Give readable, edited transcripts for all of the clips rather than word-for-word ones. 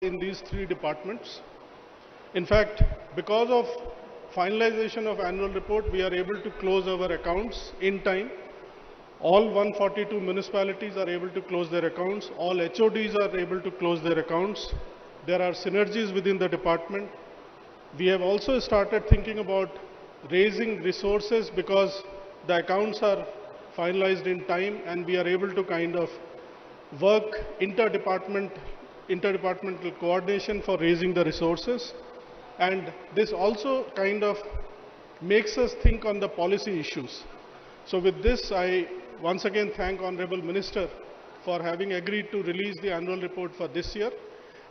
in these three departments. In fact, because of finalization of annual report, we are able to close our accounts in time. All 142 municipalities are able to close their accounts. All HODs are able to close their accounts. There are synergies within the department. We have also started thinking about raising resources because the accounts are finalized in time and we are able to kind of work interdepartmental coordination for raising the resources. And this also kind of makes us think on the policy issues. So with this, I once again thank Honorable Minister for having agreed to release the annual report for this year.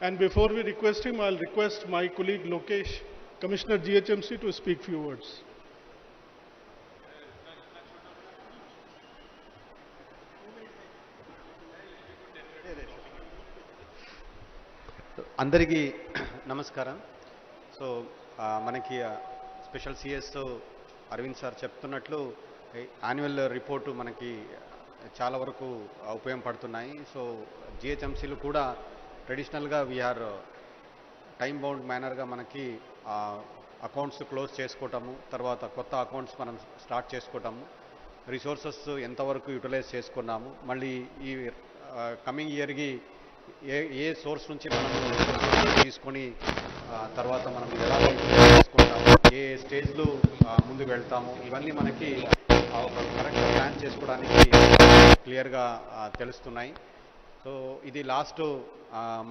And before we request him, I'll request my colleague Lokesh, Commissioner GHMC, to speak few words. అందరికీ నమస్కారం. So మనకి special CS Arvind sir చెప్తున్నట్లు annual report మనకి చాలా వరకు ఉపయోగపడుతున్నాయి. So జిహెచ్ఎంసీలు కూడా ట్రెడిషనల్గా వీఆర్ టైం బౌండ్ మేనర్గా మనకి అకౌంట్స్ క్లోజ్ చేసుకోవటము, తర్వాత కొత్త అకౌంట్స్ మనం స్టార్ట్ చేసుకోవటము, రిసోర్సెస్ ఎంతవరకు యూటిలైజ్ చేసుకున్నాము, మళ్ళీ ఈ కమింగ్ ఇయర్కి ఏ సోర్స్ నుంచి మనం తీసుకొని తర్వాత మనం ఎలా చేసుకుంటాము, ఏ స్టేజ్లో ముందుకు వెళ్తాము, ఇవన్నీ మనకి ఒక కరెక్ట్ ప్లాన్ చేసుకోవడానికి క్లియర్గా తెలుస్తున్నాయి. సో ఇది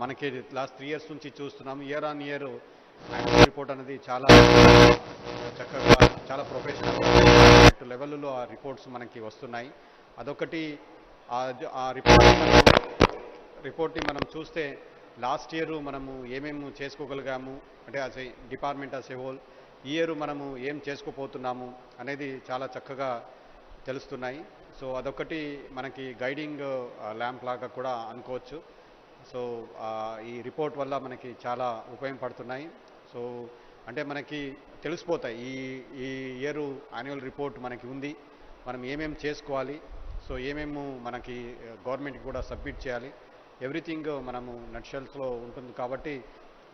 మనకి లాస్ట్ 3 years నుంచి చూస్తున్నాము. Year on year annual report అనేది చాలా చక్కగా, చాలా ప్రొఫెషనల్ లెవెల్లో ఆ రిపోర్ట్స్ మనకి వస్తున్నాయి. అదొకటి. ఆ రిపోర్ట్ని మనం చూస్తే లాస్ట్ ఇయర్ మనము ఏమేమి చేసుకోగలిగాము అంటే as a department as a whole, ఈ ఇయర్ మనము ఏం చేసుకోపోతున్నాము అనేది చాలా చక్కగా తెలుస్తున్నాయి. సో అదొకటి మనకి గైడింగ్ ల్యాంప్ లాగా కూడా అనుకోవచ్చు. సో ఈ రిపోర్ట్ వల్ల మనకి చాలా ఉపయోగపడుతున్నాయి. సో అంటే మనకి తెలిసిపోతాయి ఈ ఇయర్ యాన్యువల్ రిపోర్ట్ మనకి ఉంది, మనం ఏమేమి చేసుకోవాలి, సో ఏమేమి మనకి గవర్నమెంట్కి కూడా సబ్మిట్ చేయాలి, ఎవ్రీథింగ్ మనము నట్షెల్స్లో ఉంటుంది. కాబట్టి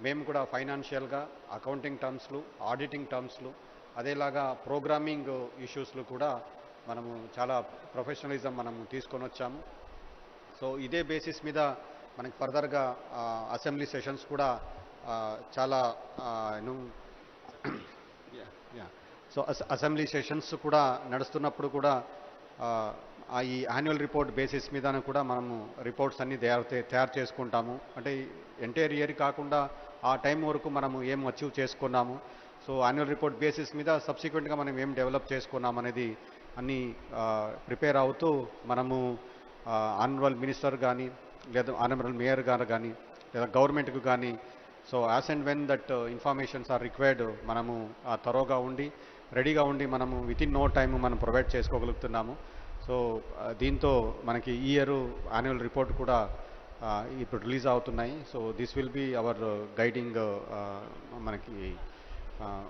మేము కూడా ఫైనాన్షియల్గా, అకౌంటింగ్ టర్మ్స్లు, ఆడిటింగ్ టర్మ్స్లు, అదేలాగా ప్రోగ్రామింగ్ ఇష్యూస్లు కూడా మనము చాలా ప్రొఫెషనలిజం మనము తీసుకొని వచ్చాము. సో ఇదే బేసిస్ మీద మనకి ఫర్దర్గా అసెంబ్లీ సెషన్స్ కూడా చాలా సో అసెంబ్లీ సెషన్స్ కూడా నడుస్తున్నప్పుడు కూడా ఈ యాన్యువల్ రిపోర్ట్ బేసిస్ మీద కూడా మనము రిపోర్ట్స్ అన్నీ తయారు చేసుకుంటాము. అంటే ఎంటైర్ ఇయర్ కాకుండా ఆ టైం వరకు మనము ఏం అచీవ్ చేసుకున్నాము, సో యాన్యువల్ రిపోర్ట్ బేసిస్ మీద సబ్సిక్వెంట్గా మనం ఏం డెవలప్ చేసుకున్నాం అనేది అన్నీ ప్రిపేర్ అవుతూ మనము ఆనరబుల్ మినిస్టర్ కానీ లేదా ఆనరబుల్ మేయర్ గారు కానీ లేదా గవర్నమెంట్కు కానీ so as and when that informations are required మనము త్వరగా ఉండి రెడీగా ఉండి మనము వితిన్ నో టైం మనం ప్రొవైడ్ చేసుకోగలుగుతున్నాము. సో దీంతో మనకి ఈ ఇయర్ యాన్యువల్ రిపోర్ట్ కూడా ఇప్పుడు రిలీజ్ అవుతున్నాయి. So this will be our guiding, మనకి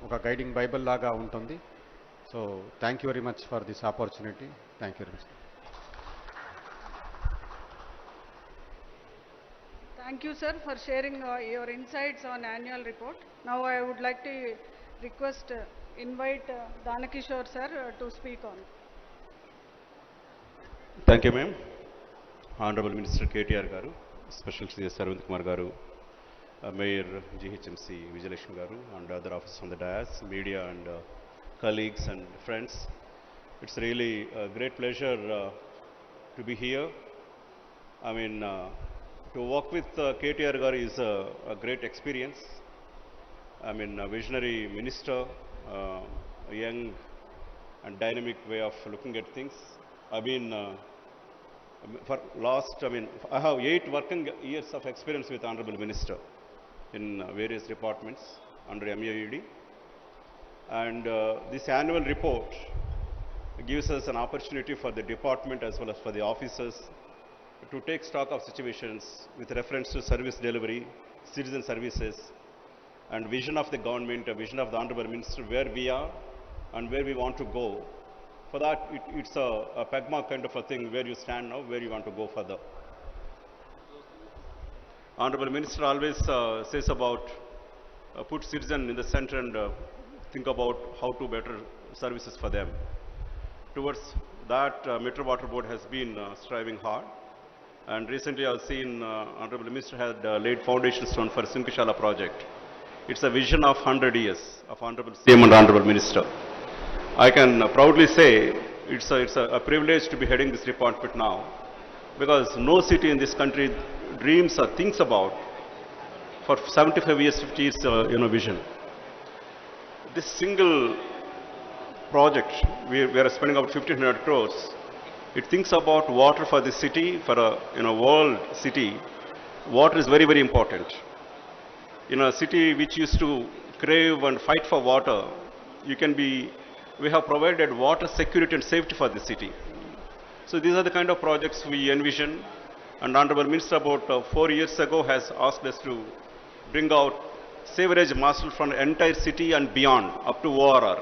ఒక గైడింగ్ బైబిల్ లాగా ఉంటుంది. So thank you very much for this opportunity. Thank you very much. Thank you, sir, for sharing your insights on annual report. Now I would like to invite Danakishore sir to speak on. Thank you, ma'am. Honorable Minister KTR garu, Special CS Arvind Kumar garu, Mayor GHMC Vijayalakshmi garu, and other officers on the dais, media and colleagues and friends. It's really a great pleasure to be here. I mean, to work with KTR garu is a great experience. I mean, a visionary minister, a young and dynamic way of looking at things. I've been I have 8 working years of experience with Honorable Minister in various departments under MA&UD. And this annual report gives us an opportunity for the department as well as for the officers to take stock of situations with reference to service delivery, citizen services, and vision of the government, a vision of the Honorable Minister, where we are and where we want to go. For that, it's a peg mark kind of a thing, where you stand now, where you want to go further. Honorable Minister always says about put citizen in the center and think about how to better services for them. Towards that, Metro Water Board has been striving hard. And recently I've seen Honorable Minister had laid foundation stone for Sinkishala project. It's a vision of 100 years of Honorable CM and Honorable Minister. I can proudly say it's a privilege to be heading this department now, because no city in this country dreams or thinks about for 75 years, 50 years, vision. This single project, we are spending about 1,500 crores. It thinks about water for the city, for a world city. Water is very, very important. In a city which used to crave and fight for water, we have provided water security and safety for the city. So these are the kind of projects we envision. And Honorable Minister about 4 years ago has asked us to bring out sewerage master from the entire city and beyond, up to ORR.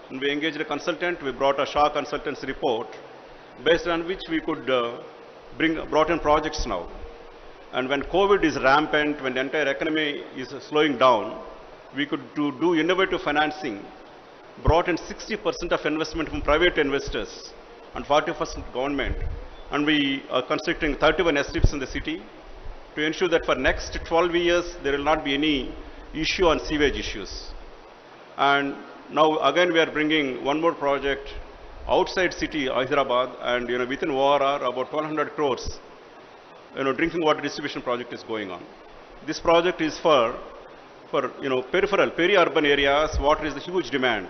And we engaged a consultant, we brought a Shah consultant's report, based on which we could brought in projects now. And when COVID is rampant, when the entire economy is slowing down, we could do innovative financing, brought in 60% of investment from private investors and 40% government. And we are constructing 31 estates in the city to ensure that for next 12 years, there will not be any issue on sewage issues. And now again, we are bringing one more project outside city, Hyderabad, and within ORR, about 1,200 crores, drinking water distribution project is going on. This project is for peripheral, peri-urban areas, water is the huge demand.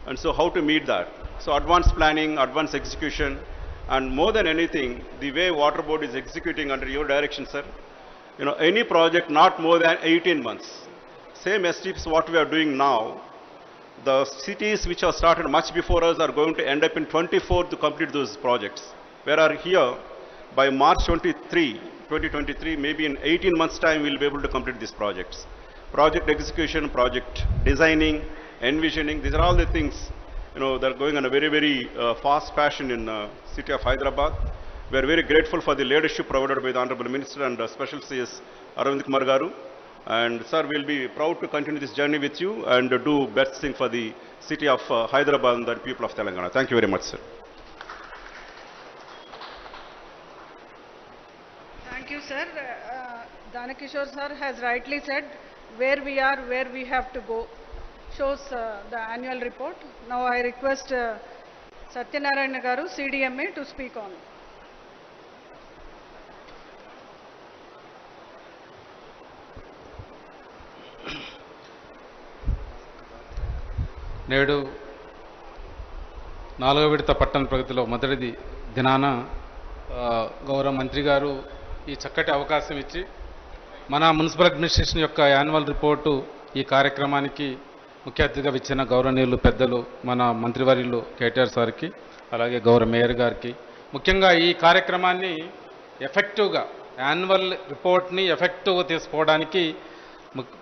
And so how to meet that? So advanced planning, advanced execution, and more than anything, the way Water Board is executing under your direction, sir, any project not more than 18 months. Same STPs what we are doing now, the cities which have started much before us are going to end up in 24 to complete those projects. Whereas here, by March 2023, maybe in 18 months' time, we'll be able to complete these projects. Project execution, project designing, envisioning, these are all the things, that are going on a very, very fast fashion in city of Hyderabad. We are very grateful for the leadership provided by the Honorable Minister and Special CS Arvind Kumar Garu. And sir, we'll be proud to continue this journey with you and do best thing for the city of Hyderabad and the people of Telangana. Thank you very much, sir. Thank you, sir. Danakishore sir has rightly said where we are, where we have to go. Shows the annual report. Now I request Satyanarayana Garu, CDMA, to speak on. నేడు 4వ విడత పట్టణ ప్రగతిలో మొదటిది దినాన గౌరవ మంత్రి గారు ఈ చక్కటి అవకాశం ఇచ్చి మన మున్సిపల్ అడ్మినిస్ట్రేషన్ యొక్క యాన్యువల్ రిపోర్టు ఈ కార్యక్రమానికి ముఖ్య అతిథిగా ఇచ్చిన గౌరవనీయులు పెద్దలు మన మంత్రివర్యులు కేటీఆర్ సార్కి, అలాగే గౌరవ మేయర్ గారికి, ముఖ్యంగా ఈ కార్యక్రమాన్ని ఎఫెక్టివ్గా యాన్యువల్ రిపోర్ట్ని ఎఫెక్టివ్గా తీసుకోవడానికి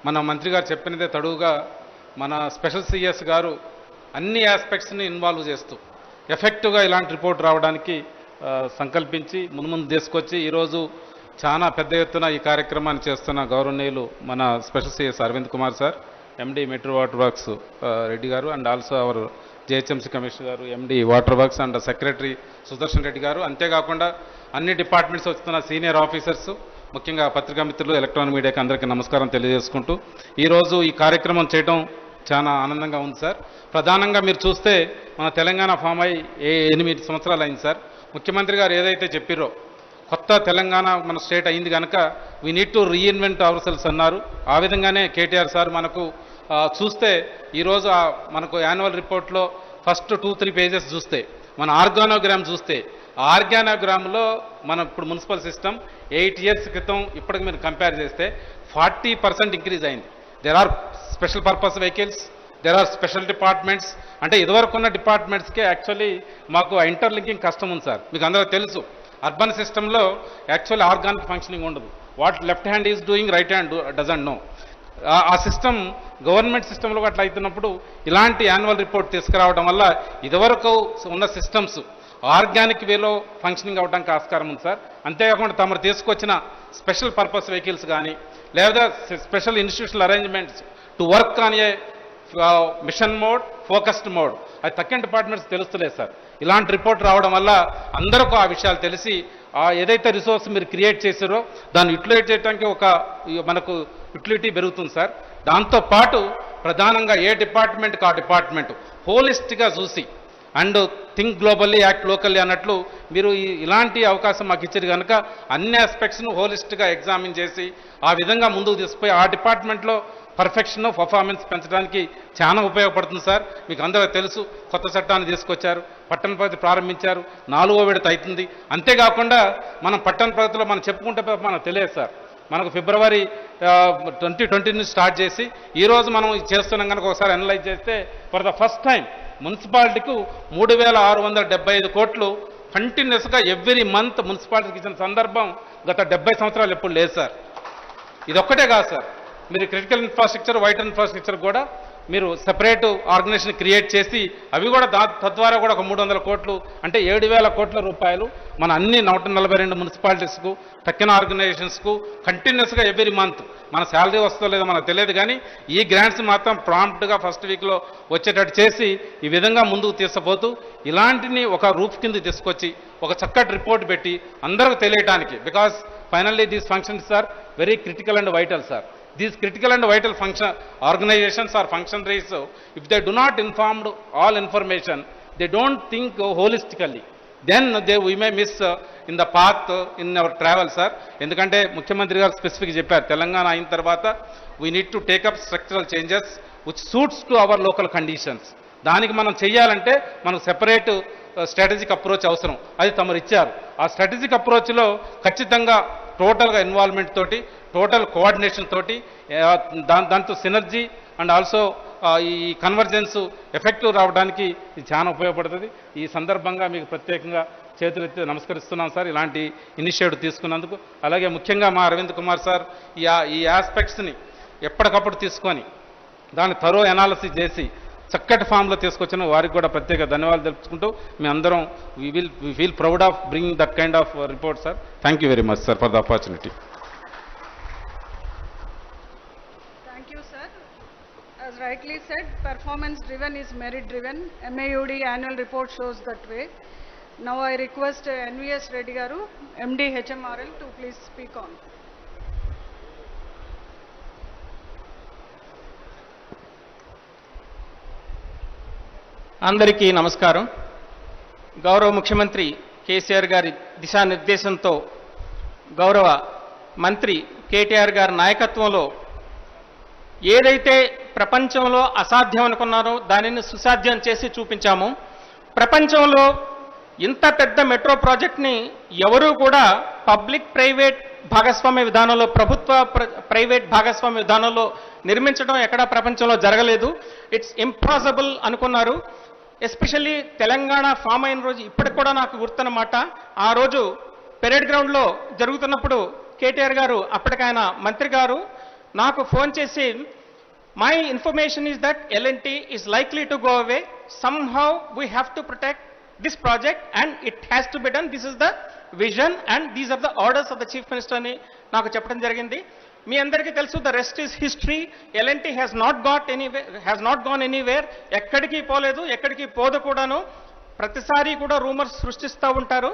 మన మంత్రి గారు చెప్పినదే తడువుగా మన స్పెషల్ సిఎస్ గారు అన్ని ఆస్పెక్ట్స్ని ఇన్వాల్వ్ చేస్తూ ఎఫెక్టివ్గా ఇలాంటి రిపోర్ట్ రావడానికి సంకల్పించి ముందు తీసుకొచ్చి ఈరోజు చాలా పెద్ద ఎత్తున ఈ కార్యక్రమాన్ని చేస్తున్న గౌరవనీయులు మన special CS Arvind Kumar sir, MD metro water works Reddy garu, and also our GHMC commissioner garu, MD water works and secretary Sudarshan Reddy garu, అంతేకాకుండా అన్ని డిపార్ట్మెంట్స్ వస్తున్న సీనియర్ ఆఫీసర్స్, ముఖ్యంగా పత్రికా మిత్రులు, ఎలక్ట్రానిక్ మీడియాకి అందరికీ నమస్కారం తెలియజేసుకుంటూ ఈరోజు ఈ కార్యక్రమం చేయడం చాలా ఆనందంగా ఉంది సార్. ప్రధానంగా మీరు చూస్తే మన తెలంగాణ ఫామ్ అయ్యి 8 సంవత్సరాలు అయింది సార్. ముఖ్యమంత్రి గారు ఏదైతే చెప్పారో కొత్త తెలంగాణ మన స్టేట్ అయింది కనుక we need to reinvent ourselves అన్నారు. ఆ విధంగానే కేటీఆర్ సార్ మనకు చూస్తే ఈరోజు మనకు యాన్యువల్ రిపోర్ట్లో ఫస్ట్ 2-3 పేజెస్ చూస్తే మన ఆర్గానోగ్రామ్ చూస్తే ఆర్గానోగ్రామ్లో మన ఇప్పుడు మున్సిపల్ సిస్టమ్ 8 years క్రితం ఇప్పటికి మీరు కంపేర్ చేస్తే 40% ఇంక్రీజ్ అయింది. There are special purpose vehicles, there are special departments. అంటే ఇదివరకు ఉన్న డిపార్ట్మెంట్స్కే యాక్చువల్లీ మాకు ఇంటర్లింకింగ్ కష్టం ఉంది సార్. మీకు అందరూ తెలుసు అర్బన్ సిస్టంలో యాక్చువల్లీ ఆర్గానిక్ ఫంక్షనింగ్ ఉండదు. What left hand is doing, right hand doesn't know. ఆ సిస్టమ్ గవర్నమెంట్ సిస్టంలో అట్లా అవుతున్నప్పుడు ఇలాంటి యాన్యువల్ రిపోర్ట్ తీసుకురావడం వల్ల ఇదివరకు ఉన్న సిస్టమ్స్ ఆర్గానిక్ వేలో ఫంక్షనింగ్ అవ్వడానికి ఆస్కారం ఉంది సార్. అంతేకాకుండా తమరు తీసుకొచ్చిన స్పెషల్ పర్పస్ వెహికల్స్ కానీ లేదా special institutional arrangements to work on a mission mode, focused mode, అది తక్కిన డిపార్ట్మెంట్స్ తెలుస్తలేదు సార్. ఇలాంటి రిపోర్ట్ రావడం వల్ల అందరికీ ఆ విషయాలు తెలిసి ఏదైతే రిసోర్స్ మీరు క్రియేట్ చేసారో దాన్ని యూటిలైజ్ చేయడానికి ఒక మనకు యూటిలిటీ పెరుగుతుంది సార్. దాంతోపాటు ప్రధానంగా ఏ డిపార్ట్మెంట్కి ఆ డిపార్ట్మెంట్ హోలిస్టిక్గా చూసి and think globally act locally అన్నట్లు మీరు ఇలాంటి అవకాశం మాకు ఇచ్చారు కనుక అన్ని ఆస్పెక్ట్స్ను హోలిస్టిక్గా ఎగ్జామిన్ చేసి ఆ విధంగా ముందుకు తీసుకుపోయి ఆ డిపార్ట్మెంట్లో పర్ఫెక్షన్ పర్ఫార్మెన్స్ పెంచడానికి చాలా ఉపయోగపడుతుంది సార్. మీకు అందరూ తెలుసు, కొత్త చట్టాన్ని తీసుకొచ్చారు, పట్టణ ప్రగతి ప్రారంభించారు, 4వ విడత అవుతుంది. అంతేకాకుండా మనం పట్టణ ప్రగతిలో మనం చెప్పుకుంటే మనకు తెలియదు సార్, మనకు ఫిబ్రవరి 2020 నుంచి స్టార్ట్ చేసి ఈరోజు మనం చేస్తున్నాం కనుక ఒకసారి అనలైజ్ చేస్తే ఫర్ ద ఫస్ట్ టైం మున్సిపాలిటీకు 3,675 కోట్లు కంటిన్యూస్గా ఎవ్రీ మంత్ మున్సిపాలిటీకి ఇచ్చిన సందర్భం గత 70 సంవత్సరాలు ఎప్పుడు లేదు సార్. ఇదొక్కటే కాదు సార్, మీరు క్రిటికల్ ఇన్ఫ్రాస్ట్రక్చర్, వైటల్ ఇన్ఫ్రాస్ట్రక్చర్ కూడా మీరు సెపరేట్ ఆర్గనైజేషన్ క్రియేట్ చేసి అవి కూడా తద్వారా కూడా ఒక 300 కోట్లు అంటే 7,000 కోట్ల రూపాయలు మన అన్ని 142 మున్సిపాలిటీస్కు తక్కిన ఆర్గనైజేషన్స్కు కంటిన్యూస్గా ఎవ్రీ మంత్ మన శాలరీ వస్తుందో లేదో మనకు తెలియదు, కానీ ఈ గ్రాంట్స్ మాత్రం ప్రాంప్ట్గా ఫస్ట్ వీక్లో వచ్చేటట్టు చేసి ఈ విధంగా ముందుకు తీసుకుపోతూ ఇలాంటిని ఒక రూప్ కింద తీసుకొచ్చి ఒక చక్కటి రిపోర్ట్ పెట్టి అందరికీ తెలియటానికి, because finally these functions are very critical and vital sir. These critical and vital function organizations or functionaries, if they do not informed all information, they don't think holistically, then we may miss in the path in our travel, sir. ఎందుకంటే ముఖ్యమంత్రి గారు specific చెప్పారు, తెలంగాణ అయిన తర్వాత we need to take up structural changes which suits to our local conditions. దానికి మనం చెయ్యాలంటే మనకు సెపరేట్ స్ట్రాటజిక్ అప్రోచ్ అవసరం, అది తమరు ఇచ్చారు. ఆ స్ట్రాటజిక్ అప్రోచ్లో ఖచ్చితంగా టోటల్గా ఇన్వాల్వ్మెంట్ తోటి, టోటల్ కోఆర్డినేషన్ తోటి, దాంతో సినర్జీ అండ్ ఆల్సో ఈ కన్వర్జెన్స్ ఎఫెక్టివ్ రావడానికి ఇది చాలా ఉపయోగపడుతుంది. ఈ సందర్భంగా మీకు ప్రత్యేకంగా చేతులెత్తి నమస్కరిస్తున్నాం సార్, ఇలాంటి ఇనిషియేటివ్ తీసుకున్నందుకు. అలాగే ముఖ్యంగా మా అరవింద్ కుమార్ సార్ ఈ ఆస్పెక్ట్స్ని ఎప్పటికప్పుడు తీసుకొని దాన్ని థరో అనాలిసిస్ చేసి చక్కటి ఫామ్లో తీసుకొచ్చిన వారికి కూడా ప్రత్యేక ధన్యవాదాలు తెలుపుకుంటూ మీ అందరం we feel proud of bringing that kind of report sir. Thank you very much sir for the opportunity. Thank you, sir. As rightly said, performance driven is merit driven. MA&UD annual report shows that way. Now I request NVS Reddy garu, MD HMRL, to please speak on. అందరికీ నమస్కారం. గౌరవ ముఖ్యమంత్రి కేసీఆర్ గారి దిశానిర్దేశంతో గౌరవ మంత్రి కేటీఆర్ గారి నాయకత్వంలో ఏదైతే ప్రపంచంలో అసాధ్యం అనుకున్నారో దానిని సుసాధ్యం చేసి చూపించాము. ప్రపంచంలో ఇంత పెద్ద మెట్రో ప్రాజెక్ట్ని ఎవరూ కూడా పబ్లిక్ ప్రైవేట్ భాగస్వామ్య విధానంలో, ప్రభుత్వ ప్రైవేట్ భాగస్వామ్య విధానంలో నిర్మించడం ఎక్కడా ప్రపంచంలో జరగలేదు. ఇట్స్ ఇంపాసిబుల్ అనుకున్నారు. ఎస్పెషల్లీ తెలంగాణ ఫామ్ అయిన రోజు ఇప్పటికి కూడా నాకు గుర్తున్నమాట. ఆ రోజు పెరేడ్ గ్రౌండ్లో జరుగుతున్నప్పుడు కేటీఆర్ గారు, అప్పటికైనా మంత్రి గారు, నాకు ఫోన్ చేసి my information is that L&T is likely to go away, somehow we have to protect this project and it has to be done, this is the vision and these are the orders of the chief minister అని నాకు చెప్పడం జరిగింది. మీ అందరికీ తెలుసు, the rest is history. L&T has not gone anywhere, ఎక్కడికి పోలేదు, ఎక్కడికి పోదు కూడాను. ప్రతిసారి కూడా రూమర్స్ సృష్టిస్తూ ఉంటారు.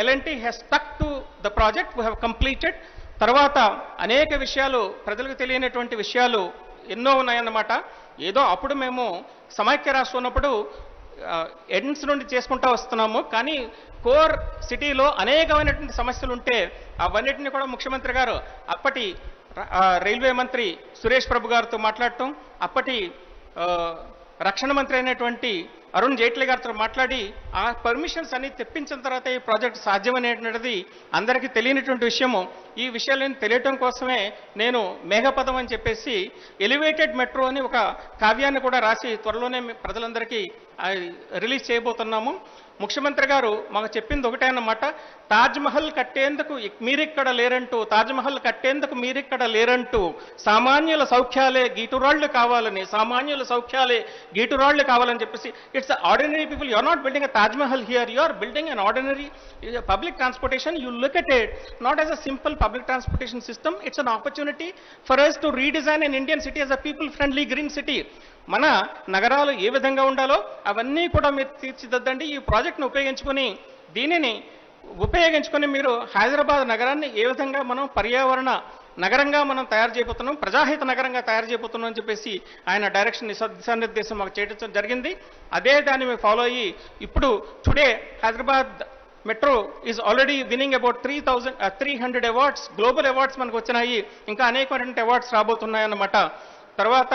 L&T has stuck to the project, we have completed. తర్వాత అనేక విషయాలు, ప్రజలకు తెలియనటువంటి విషయాలు ఎన్నో ఉన్నాయన్నమాట. ఏదో అప్పుడు మేము సమైక్య రాష్ట్రం ఉన్నప్పుడు ఎండ్స్ నుండి చేసుకుంటూ వస్తున్నాము, కానీ కోర్ సిటీలో అనేకమైనటువంటి సమస్యలు ఉంటే అవన్నిటిని కూడా ముఖ్యమంత్రి గారు అప్పటి రైల్వే మంత్రి సురేష్ ప్రభు గారితో మాట్లాడటం, అప్పటి రక్షణ మంత్రి అయినటువంటి అరుణ్ జైట్లీ గారితో మాట్లాడి ఆ పర్మిషన్స్ అన్ని తెప్పించిన తర్వాత ఈ ప్రాజెక్ట్ సాధ్యమనేటువంటిది అందరికీ తెలియనటువంటి విషయము. ఈ విషయాలను తెలియటం కోసమే నేను మేఘపదం అని చెప్పేసి ఎలివేటెడ్ మెట్రో అని ఒక కావ్యాన్ని కూడా రాసి త్వరలోనే ప్రజలందరికీ రిలీజ్ చేయబోతున్నాము. ముఖ్యమంత్రి గారు మాకు చెప్పింది ఒకటే అన్నమాట, తాజ్మహల్ కట్టేందుకు మీరిక్కడ లేరంటూ, తాజ్మహల్ కట్టేందుకు మీరిక్కడ లేరంటూ, సామాన్యుల సౌఖ్యాలే గీటురాళ్లు కావాలని, సామాన్యుల సౌఖ్యాలే గీటురాళ్లు కావాలని చెప్పేసి, it's ordinary people, you are not building a Taj Mahal here, you are building an ordinary public transportation. You look at it not as a simple public transportation system, it's an opportunity for us to redesign an Indian city as a people friendly green city. మన నగరాలు ఏ విధంగా ఉండాలో అవన్నీ కూడా మీరు తీర్చిదిద్దండి. ఈ ప్రాజెక్ట్ను ఉపయోగించుకొని మీరు హైదరాబాద్ నగరాన్ని ఏ విధంగా మనం పర్యావరణ నగరంగా మనం తయారు చేయబోతున్నాం, ప్రజాహిత నగరంగా తయారు చేయబోతున్నాం అని చెప్పేసి ఆయన డైరెక్షన్ దిశానిర్దేశం మాకు చేయడం జరిగింది. అదే దాన్ని మేము ఫాలో అయ్యి ఇప్పుడు today Hyderabad metro is already winnowing about 300 awards, global awards మనకు వచ్చినాయి. ఇంకా అనేకమైనటువంటి అవార్డ్స్ రాబోతున్నాయి అన్నమాట. తర్వాత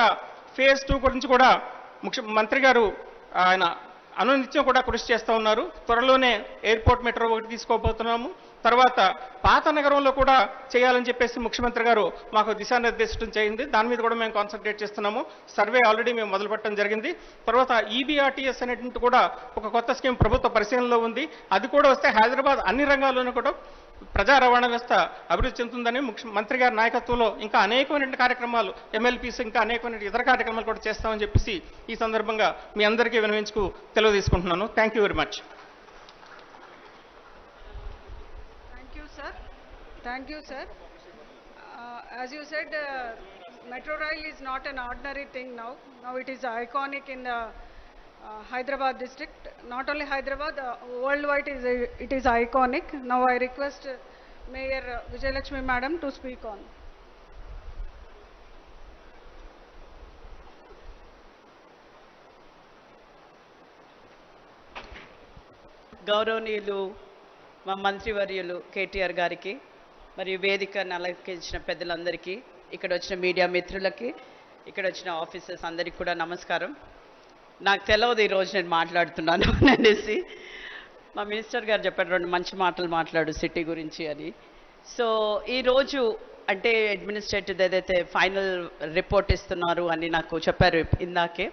ఫేజ్ 2 గురించి కూడా ముఖ్యమంత్రి గారు ఆయన అనునిత్యం కూడా కృషి చేస్తూ ఉన్నారు. త్వరలోనే ఎయిర్పోర్ట్ మెట్రో ఒకటి తీసుకోబోతున్నాము. తర్వాత పాత నగరంలో కూడా చేయాలని చెప్పేసి ముఖ్యమంత్రి గారు మాకు దిశానిర్దేశం చేయింది. దాని మీద కూడా మేము కాన్సన్ట్రేట్ చేస్తున్నాము. సర్వే ఆల్రెడీ మేము మొదలుపెట్టడం జరిగింది. తర్వాత ఈబీఆర్టీఎస్ అనేటువంటి కూడా ఒక కొత్త స్కీమ్ ప్రభుత్వ పరిశీలనలో ఉంది. అది కూడా వస్తే హైదరాబాద్ అన్ని రంగాల్లోనూ కూడా ప్రజా రవాణా వ్యవస్థ అభివృద్ధి చెందుతుందని ముఖ్యమంత్రి గారి నాయకత్వంలో ఇంకా అనేకమైన కార్యక్రమాలు, ఎమ్మెల్పీస్ ఇంకా అనేకమైన ఇతర కార్యక్రమాలు కూడా చేస్తామని చెప్పేసి ఈ సందర్భంగా మీ అందరికీ వినవించుకు తెలియజేసుకుంటున్నాను. Thank you very much. Thank you, sir. As you said, Metro Rail is not an ordinary thing now. Now it is iconic in the Hyderabad district. Not only Hyderabad, worldwide it is iconic. Now I request Mayor Vijayalakshmi Madam to speak on. గౌరవనీయులు మా మంత్రివర్యులు కేటీఆర్ గారికి మరియు వేదికను అలంకరించిన పెద్దలందరికీ, ఇక్కడ వచ్చిన మీడియా మిత్రులకి, ఇక్కడ వచ్చిన ఆఫీసర్స్ అందరికీ కూడా నమస్కారం. నాకు తెలియదు ఈరోజు నేను మాట్లాడుతున్నాను అనేసి. మా మినిస్టర్ గారు చెప్పారు 2 మంచి మాటలు మాట్లాడు సిటీ గురించి అని. సో ఈరోజు అంటే అడ్మినిస్ట్రేటివ్ ఏదైతే ఫైనల్ రిపోర్ట్ ఇస్తున్నారు అని నాకు చెప్పారు ఇందాకే.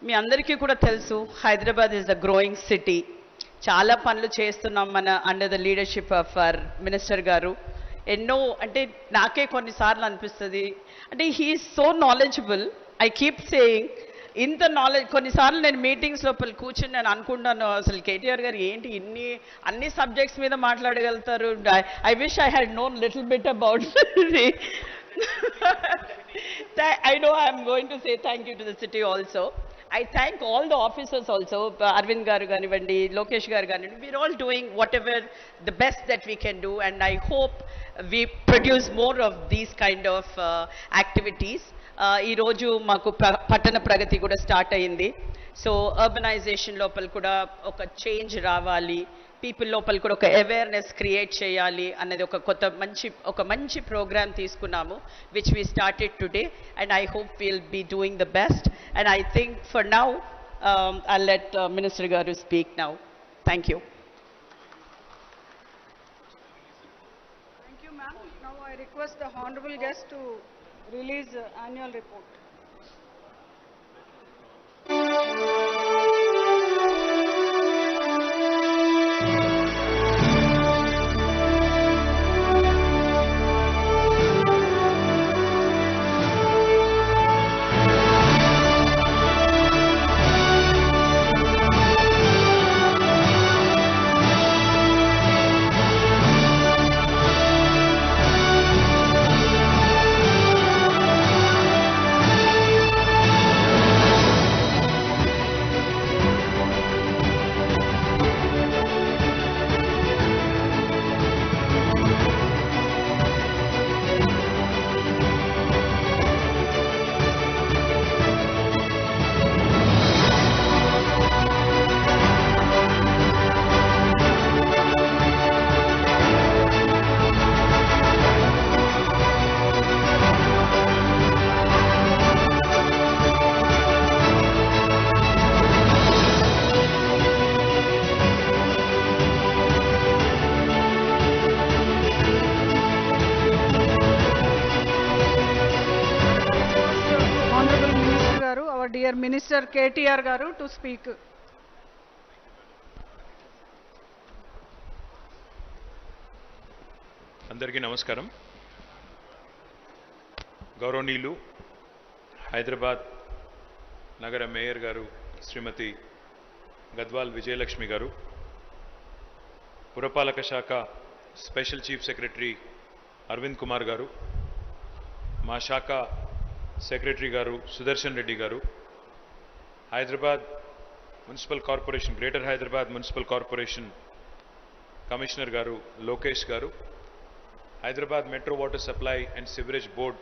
మీ అందరికీ కూడా తెలుసు, Hyderabad is the growing city. చాలా పనులు చేస్తున్నాం మన under the leadership of our minister గారు. ఎన్నో అంటే నాకే కొన్నిసార్లు అనిపిస్తుంది, అంటే he is so knowledgeable. I keep saying ఇంత నాలెడ్జ్. కొన్నిసార్లు నేను మీటింగ్స్ లోపల కూర్చుని నేను అనుకుంటాను, అసలు కేటీఆర్ గారు ఏంటి అన్ని సబ్జెక్ట్స్ మీద మాట్లాడగలుగుతారు. I wish I had known little bit about. I know I am going to say thank you to the city also. I thank all the officers also, Arvind garu ganivandi, Lokesh garu ganivandi. We are all doing whatever the best that we can do, and I hope we produce more of these kind of activities. Ee roju maaku pattana pragati kuda start ayindi. So urbanization lopal kuda oka change రావాలి, people లోపల కూడా ఒక awareness create చేయాలి అనేది ఒక మంచి programme తీసుకున్నాము, which we started today. And I hope will be doing the best. And I think for now I let minister garu speak now. Thank you. Thank you, ma'am. Now I request the honorable guest to release the annual report. Dear Minister KTR garu to speak. అందరికీ నమస్కారం. గౌరవనీయులు హైదరాబాద్ నగర mayor గారు శ్రీమతి గద్వాల్ విజయలక్ష్మి గారు, పురపాలక శాఖ special chief secretary Arvind Kumar garu, మా శాఖ secretary గారు Sudarshan Reddy garu, Hyderabad municipal corporation greater Hyderabad municipal corporation commissioner గారు Lokesh garu, Hyderabad metro water supply and sewerage board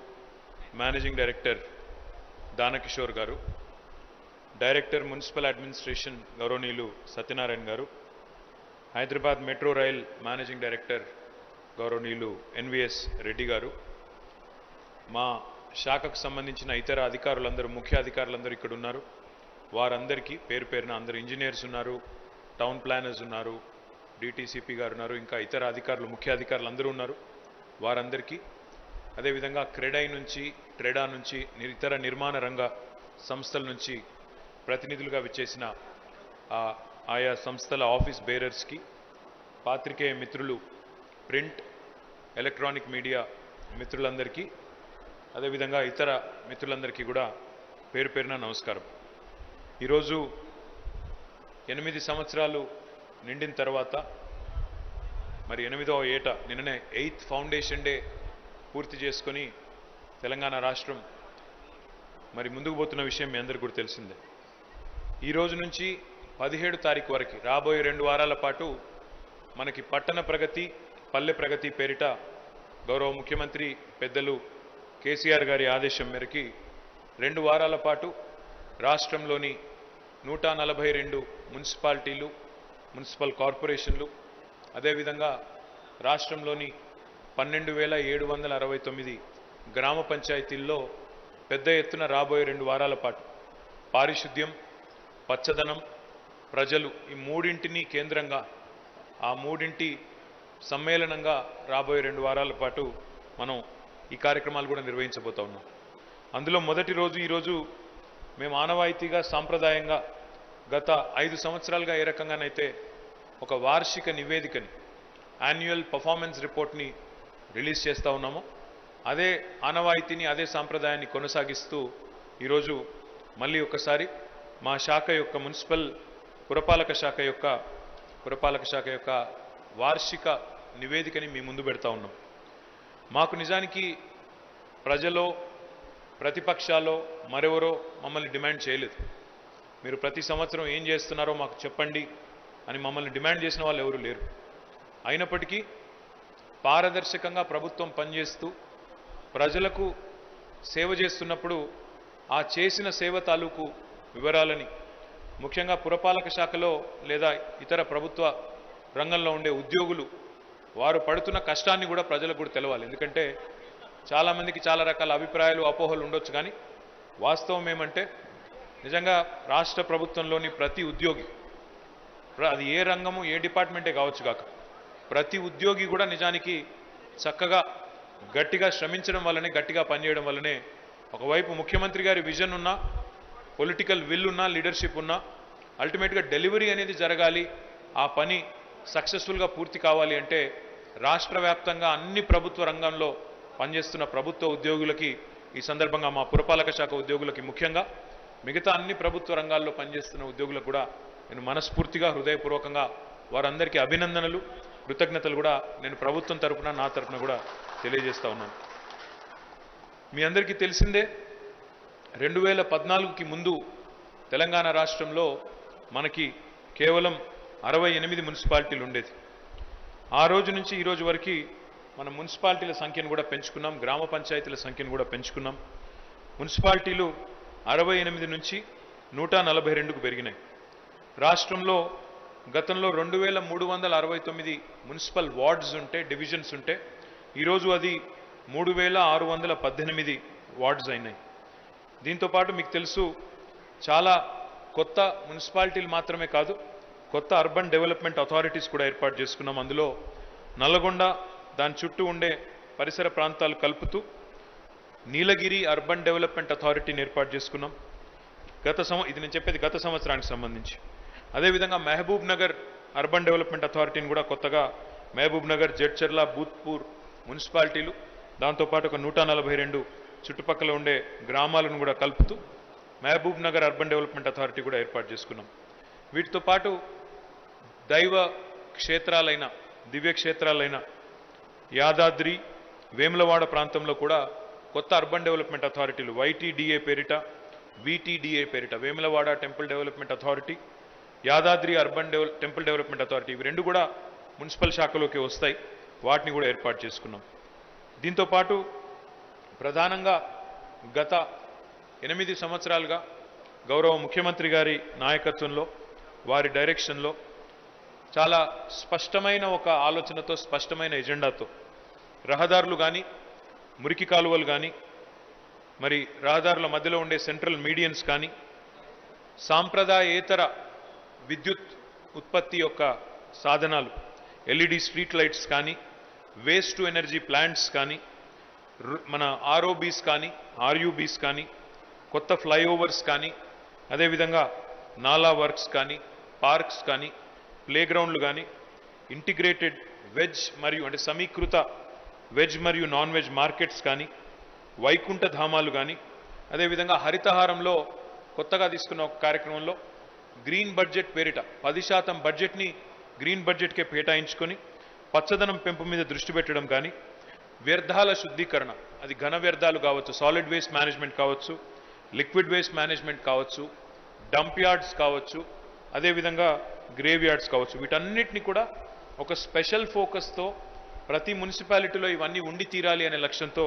managing director Danakishore garu, director municipal administration గౌరవనీయులు Satyanarayana garu, Hyderabad metro rail managing director గౌరవనీయులు ఎన్విఎస్ రెడ్డి గారు, మా శాఖకు సంబంధించిన ఇతర అధికారులందరూ ముఖ్య అధికారులందరూ ఇక్కడ ఉన్నారు. వారందరికీ పేరు పేరున అందరూ ఇంజనీర్స్ ఉన్నారు, టౌన్ ప్లానర్స్ ఉన్నారు, డిటిసిపి గారు ఉన్నారు, ఇంకా ఇతర అధికారులు ముఖ్య అధికారులు అందరూ ఉన్నారు. వారందరికీ అదేవిధంగా క్రెడై నుంచి ట్రెడా నుంచి ఇతర నిర్మాణ రంగ సంస్థల నుంచి ప్రతినిధులుగా విచ్చేసిన ఆయా సంస్థల ఆఫీస్ బేరర్స్కి, పాత్రికేయ మిత్రులు, ప్రింట్ ఎలక్ట్రానిక్ మీడియా మిత్రులందరికీ, అదేవిధంగా ఇతర మిత్రులందరికీ కూడా పేరు పేరున నమస్కారం. ఈరోజు 8 సంవత్సరాలు నిండిన తర్వాత మరి 8వ ఏట నిన్ననే 8th ఫౌండేషన్ డే పూర్తి చేసుకొని తెలంగాణ రాష్ట్రం మరి ముందుకు పోతున్న విషయం మీ అందరికీ కూడా తెలిసిందే. ఈ రోజు నుంచి 17 తారీఖు వరకు రాబోయే 2 వారాల పాటు మనకి పట్టణ ప్రగతి పల్లె ప్రగతి పేరిట గౌరవ ముఖ్యమంత్రి పెద్దలు కేసీఆర్ గారి ఆదేశం మేరకు 2 వారాల పాటు రాష్ట్రంలోని 142 మున్సిపాలిటీలు మున్సిపల్ కార్పొరేషన్లు అదేవిధంగా రాష్ట్రంలోని 12,769 గ్రామ పంచాయతీల్లో పెద్ద ఎత్తున రాబోయే 2 వారాల పాటు పారిశుద్ధ్యం, పచ్చదనం, ప్రజలు ఈ మూడింటిని కేంద్రంగా ఆ మూడింటి సమ్మేళనంగా రాబోయే 2 వారాల పాటు మనం ఈ కార్యక్రమాలు కూడా నిర్వహించబోతా ఉన్నాం. అందులో మొదటి రోజు ఈరోజు మేము ఆనవాయితీగా సాంప్రదాయంగా గత 5 సంవత్సరాలుగా ఏ రకంగానైతే ఒక వార్షిక నివేదికని యాన్యువల్ పర్ఫార్మెన్స్ రిపోర్ట్ని రిలీజ్ చేస్తూ ఉన్నామో అదే ఆనవాయితీని అదే సాంప్రదాయాన్ని కొనసాగిస్తూ ఈరోజు మళ్ళీ ఒకసారి మా శాఖ యొక్క మున్సిపల్ పురపాలక శాఖ యొక్క వార్షిక నివేదికని మీ ముందు పెడతా ఉన్నాం. మాకు నిజానికి ప్రజలో ప్రతిపక్షాలో మరెవరో మమ్మల్ని డిమాండ్ చేయలేదు. మీరు ప్రతి సంవత్సరం ఏం చేస్తున్నారో మాకు చెప్పండి అని మమ్మల్ని డిమాండ్ చేసిన వాళ్ళు ఎవరు లేరు. అయినప్పటికీ పారదర్శకంగా ప్రభుత్వం పనిచేస్తూ ప్రజలకు సేవ చేస్తున్నప్పుడు ఆ చేసిన సేవ తాలూకు వివరాలని ముఖ్యంగా పురపాలక శాఖలో లేదా ఇతర ప్రభుత్వ రంగంలో ఉండే ఉద్యోగులు వారు పడుతున్న కష్టాన్ని కూడా ప్రజలకు కూడా తెలవాలి. ఎందుకంటే చాలామందికి చాలా రకాల అభిప్రాయాలు అపోహలు ఉండొచ్చు, కానీ వాస్తవం ఏమంటే నిజంగా రాష్ట్ర ప్రభుత్వంలోని ప్రతి ఉద్యోగి, అది ఏ రంగము ఏ డిపార్ట్మెంటే కావచ్చు కాక, ప్రతి ఉద్యోగి కూడా నిజానికి చక్కగా గట్టిగా శ్రమించడం వల్లనే గట్టిగా పనిచేయడం వల్లనే ఒకవైపు ముఖ్యమంత్రి గారి విజన్ ఉన్నా పొలిటికల్ విల్ ఉన్నా లీడర్షిప్ ఉన్నా అల్టిమేట్గా డెలివరీ అనేది జరగాలి, ఆ పని సక్సెస్ఫుల్గా పూర్తి కావాలి అంటే రాష్ట్ర వ్యాప్తంగా అన్ని ప్రభుత్వ రంగంలో పనిచేస్తున్న ప్రభుత్వ ఉద్యోగులకి ఈ సందర్భంగా మా పురపాలక శాఖ ఉద్యోగులకి ముఖ్యంగా మిగతా అన్ని ప్రభుత్వ రంగాల్లో పనిచేస్తున్న ఉద్యోగులకు కూడా నేను మనస్ఫూర్తిగా హృదయపూర్వకంగా వారందరికీ అభినందనలు కృతజ్ఞతలు కూడా నేను ప్రభుత్వం తరపున నా తరపున కూడా తెలియజేస్తా ఉన్నాను. మీ అందరికీ తెలిసిందే 2014కి ముందు తెలంగాణ రాష్ట్రంలో మనకి కేవలం 68 మున్సిపాలిటీలు ఉండేది. ఆ రోజు నుంచి ఈ రోజు వరకు మన మున్సిపాలిటీల సంఖ్యను కూడా పెంచుకున్నాం, గ్రామ పంచాయతీల సంఖ్యను కూడా పెంచుకున్నాం. మున్సిపాలిటీలు 68 నుంచి 142కు పెరిగినాయి. రాష్ట్రంలో గతంలో 2369 మున్సిపల్ వార్డ్స్ ఉంటే డివిజన్స్ ఉంటే ఈరోజు అది 3618 వార్డ్స్ అయినాయి. దీంతోపాటు మీకు తెలుసు చాలా కొత్త మున్సిపాలిటీలు మాత్రమే కాదు కొత్త అర్బన్ డెవలప్మెంట్ అథారిటీస్ కూడా ఏర్పాటు చేసుకున్నాం. అందులో నల్లగొండ దాని చుట్టూ ఉండే పరిసర ప్రాంతాలు కలుపుతూ నీలగిరి అర్బన్ డెవలప్మెంట్ అథారిటీని ఏర్పాటు చేసుకున్నాం. ఇది నేను చెప్పేది గత సంవత్సరానికి సంబంధించి. అదేవిధంగా మహబూబ్ నగర్ అర్బన్ డెవలప్మెంట్ అథారిటీని కూడా కొత్తగా మహబూబ్ నగర్, జడ్చర్ల, భూత్పూర్, మున్సిపాలిటీలు, దాంతోపాటు ఒక 142 చుట్టుపక్కల ఉండే గ్రామాలను కూడా కలుపుతూ Mahabubnagar urban development authority కూడా ఏర్పాటు చేసుకున్నాం. వీటితో పాటు దైవ క్షేత్రాలైన దివ్య క్షేత్రాలైన యాదాద్రి వేములవాడ ప్రాంతంలో కూడా కొత్త అర్బన్ డెవలప్మెంట్ అథారిటీలు YTDA పేరిట VTDA పేరిట Vemulawada temple development authority, Yadadri urban temple development authority ఇవి రెండు కూడా మున్సిపల్ శాఖలోకి వస్తాయి. వాటిని కూడా ఏర్పాటు చేసుకున్నాం. దీంతోపాటు ప్రధానంగా గత 8 సంవత్సరాలుగా గౌరవ ముఖ్యమంత్రి గారి నాయకత్వంలో వారి డైరెక్షన్లో చాలా స్పష్టమైన ఒక ఆలోచనతో స్పష్టమైన ఎజెండాతో రహదారులు కానీ మురికి కాలువలు కానీ మరి రహదారుల మధ్యలో ఉండే సెంట్రల్ మీడియన్స్ కానీ సాంప్రదాయేతర విద్యుత్ ఉత్పత్తి యొక్క సాధనాలు LED స్ట్రీట్ లైట్స్ కానీ వేస్ట్ టు ఎనర్జీ ప్లాంట్స్ కానీ మన ROBs కానీ RUBs కానీ కొత్త ఫ్లైఓవర్స్ కానీ అదేవిధంగా నాలా వర్క్స్ కానీ పార్క్స్ కానీ ప్లేగ్రౌండ్లు కానీ ఇంటిగ్రేటెడ్ వెజ్ మరియు అంటే సమీకృత వెజ్ మరియు నాన్ వెజ్ మార్కెట్స్ కానీ వైకుంఠ ధామాలు కానీ అదేవిధంగా హరితహారంలో కొత్తగా తీసుకున్న ఒక కార్యక్రమంలో గ్రీన్ బడ్జెట్ పేరిట 10% బడ్జెట్ని గ్రీన్ బడ్జెట్కే కేటాయించుకొని పచ్చదనం పెంపు మీద దృష్టి పెట్టడం కానీ వ్యర్థాల శుద్ధీకరణ అది ఘన వ్యర్థాలు కావచ్చు, సాలిడ్ వేస్ట్ మేనేజ్మెంట్ కావచ్చు, లిక్విడ్ వేస్ట్ మేనేజ్మెంట్ కావచ్చు, డంప్ యార్డ్స్ కావచ్చు, అదేవిధంగా గ్రేవ్ యార్డ్స్ కావచ్చు, వీటన్నిటిని కూడా ఒక స్పెషల్ ఫోకస్తో ప్రతి మున్సిపాలిటీలో ఇవన్నీ ఉండి తీరాలి అనే లక్ష్యంతో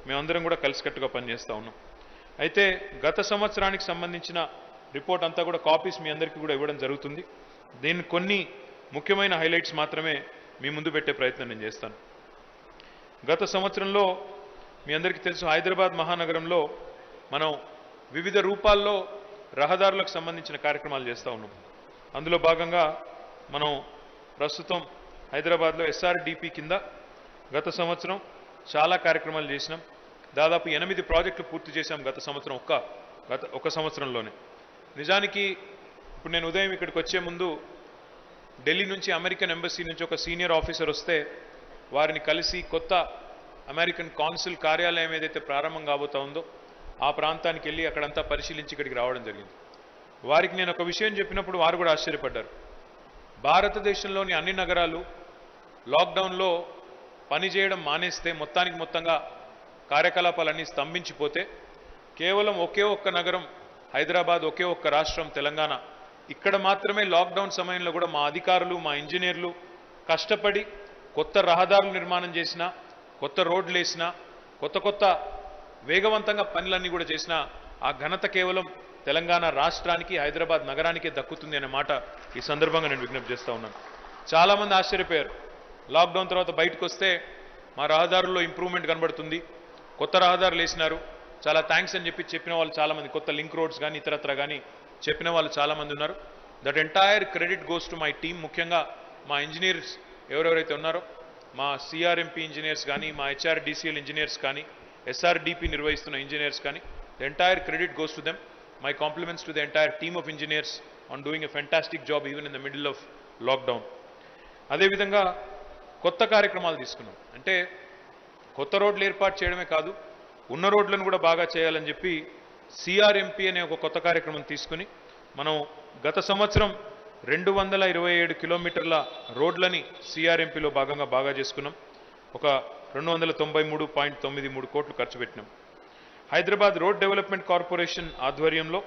మేమందరం కూడా కలిసికట్టుగా పనిచేస్తూ ఉన్నాం. అయితే గత సంవత్సరానికి సంబంధించిన రిపోర్ట్ అంతా కూడా కాపీస్ మీ అందరికీ కూడా ఇవ్వడం జరుగుతుంది. దీన్ని కొన్ని ముఖ్యమైన హైలైట్స్ మాత్రమే మీ ముందు పెట్టే ప్రయత్నం నేను చేస్తాను. గత సంవత్సరంలో మీ అందరికీ తెలుసు హైదరాబాద్ మహానగరంలో మనం వివిధ రూపాల్లో రహదారులకు సంబంధించిన కార్యక్రమాలు చేస్తూ ఉన్నాం. అందులో భాగంగా మనం ప్రస్తుతం హైదరాబాద్లో SRDP కింద గత సంవత్సరం చాలా కార్యక్రమాలు చేసినాం. దాదాపు 8 ప్రాజెక్టులు పూర్తి చేశాం గత సంవత్సరం ఒక సంవత్సరంలోనే. నిజానికి ఇప్పుడు నేను ఉదయం ఇక్కడికి వచ్చే ముందు ఢిల్లీ నుంచి అమెరికన్ ఎంబసీ నుంచి ఒక సీనియర్ ఆఫీసర్ వస్తే వారిని కలిసి కొత్త అమెరికన్ కాన్సుల్ కార్యాలయం ఏదైతే ప్రారంభం కాబోతా ఉందో ఆ ప్రాంతానికి వెళ్ళి అక్కడంతా పరిశీలించి ఇక్కడికి రావడం జరిగింది. వారికి నేను ఒక విషయం చెప్పినప్పుడు వారు కూడా ఆశ్చర్యపడ్డారు. భారతదేశంలోని అన్ని నగరాలు లాక్డౌన్లో పనిచేయడం మానేస్తే మొత్తంగా కార్యకలాపాలన్నీ స్తంభించిపోతే కేవలం ఒకే ఒక్క నగరం హైదరాబాద్, ఒకే ఒక్క రాష్ట్రం తెలంగాణ, ఇక్కడ మాత్రమే లాక్డౌన్ సమయంలో కూడా మా అధికారులు మా ఇంజనీర్లు కష్టపడి కొత్త రహదారులు నిర్మాణం చేసినా, కొత్త రోడ్లు వేసినా, కొత్త వేగవంతంగా పనులన్నీ కూడా చేసినా ఆ ఘనత కేవలం తెలంగాణ రాష్ట్రానికి హైదరాబాద్ నగరానికే దక్కుతుంది అనే మాట ఈ సందర్భంగా నేను విజ్ఞప్తి చేస్తూ ఉన్నాను. చాలామంది ఆశ్చర్యపోయారు. లాక్డౌన్ తర్వాత బయటకు వస్తే మా రహదారుల్లో ఇంప్రూవ్మెంట్ కనబడుతుంది, కొత్త రహదారులు వేసినారు, చాలా థ్యాంక్స్ అని చెప్పిన వాళ్ళు చాలామంది, కొత్త లింక్ రోడ్స్ కానీ ఇతరత్ర కానీ చెప్పిన వాళ్ళు చాలామంది ఉన్నారు. That entire credit goes to my team. ముఖ్యంగా మా ఇంజనీర్స్ ఎవరెవరైతే ఉన్నారో మా CRMP ఇంజనీర్స్ కానీ, మా HRDCL ఇంజనీర్స్ కానీ, SRDP నిర్వహిస్తున్న ఇంజనీర్స్ కానీ, the entire credit goes to them. My compliments to the entire team of engineers on doing a fantastic job even in the middle of lockdown. అదేవిధంగా కొత్త కార్యక్రమాలు తీసుకున్నాం. అంటే కొత్త రోడ్లు ఏర్పాటు చేయడమే కాదు, ఉన్న రోడ్లను కూడా బాగా చేయాలని చెప్పి CRMP అనే ఒక కొత్త కార్యక్రమం తీసుకుని మనం గత సంవత్సరం 227 కిలోమీటర్ల రోడ్లని CRMPలో భాగంగా బాగా చేసుకున్నాం. ఒక 293.93 కోట్లు ఖర్చు పెట్టినాం. హైదరాబాద్ రోడ్ డెవలప్మెంట్ కార్పొరేషన్ ఆధ్వర్యంలో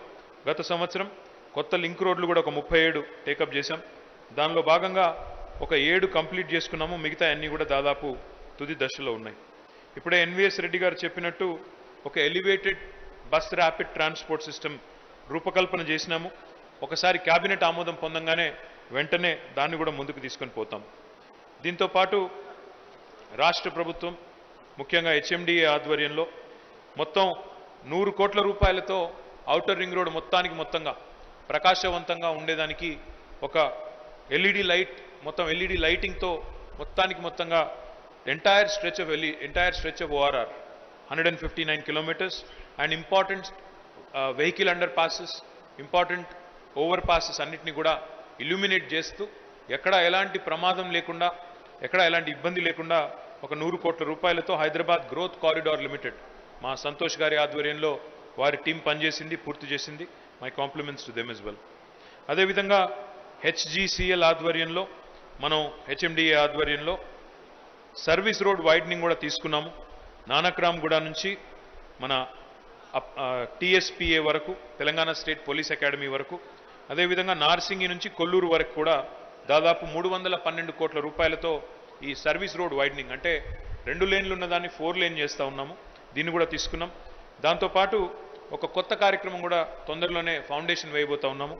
గత సంవత్సరం కొత్త లింక్ రోడ్లు కూడా ఒక 37 టేకప్ చేశాం. దానిలో భాగంగా ఒక 7 కంప్లీట్ చేసుకున్నాము. మిగతా అన్నీ కూడా దాదాపు తుది దశలో ఉన్నాయి. ఇప్పుడే NVS రెడ్డి గారు చెప్పినట్టు ఒక elevated bus rapid transport system రూపకల్పన చేసినాము. ఒకసారి క్యాబినెట్ ఆమోదం పొందంగానే వెంటనే దాన్ని కూడా ముందుకు తీసుకొని పోతాం. దీంతోపాటు రాష్ట్ర ప్రభుత్వం ముఖ్యంగా HMDA ఆధ్వర్యంలో మొత్తం 100 కోట్ల రూపాయలతో ఔటర్ రింగ్ రోడ్ మొత్తంగా ప్రకాశవంతంగా ఉండేదానికి ఒక LED లైట్, మొత్తం LED లైటింగ్తో మొత్తంగా entire stretch of ORR 159 kilometers and important vehicle under passes, important over passes అన్నిటినీ కూడా ఇల్యూమినేట్ చేస్తూ ఎక్కడ ఎలాంటి ప్రమాదం లేకుండా, ఎక్కడ ఎలాంటి ఇబ్బంది లేకుండా ఒక 100 కోట్ల రూపాయలతో హైదరాబాద్ గ్రోత్ కారిడార్ లిమిటెడ్ మా సంతోష్ గారి ఆధ్వర్యంలో వారి టీం పనిచేసింది, పూర్తి చేసింది. My compliments to them as well. అదేవిధంగా హెచ్జిసిఎల్ ఆధ్వర్యంలో మనం హెచ్ఎండిఏ ఆధ్వర్యంలో సర్వీస్ రోడ్ వైడనింగ్ కూడా తీసుకున్నాము. నానక్రామ్గూడ నుంచి మన టీఎస్పీఏ వరకు, తెలంగాణ స్టేట్ పోలీస్ అకాడమీ వరకు, అదేవిధంగా నార్సింగి నుంచి కొల్లూరు వరకు కూడా దాదాపు 312 కోట్ల రూపాయలతో ఈ సర్వీస్ రోడ్ వైడనింగ్ అంటే 2 లేన్లు ఉన్నదాన్ని 4 లేన్ చేస్తూ ఉన్నాము. దీన్ని కూడా తీసుకున్నాం. దాంతోపాటు ఒక కొత్త కార్యక్రమం కూడా తొందరలోనే ఫౌండేషన్ వేయబోతా ఉన్నాము.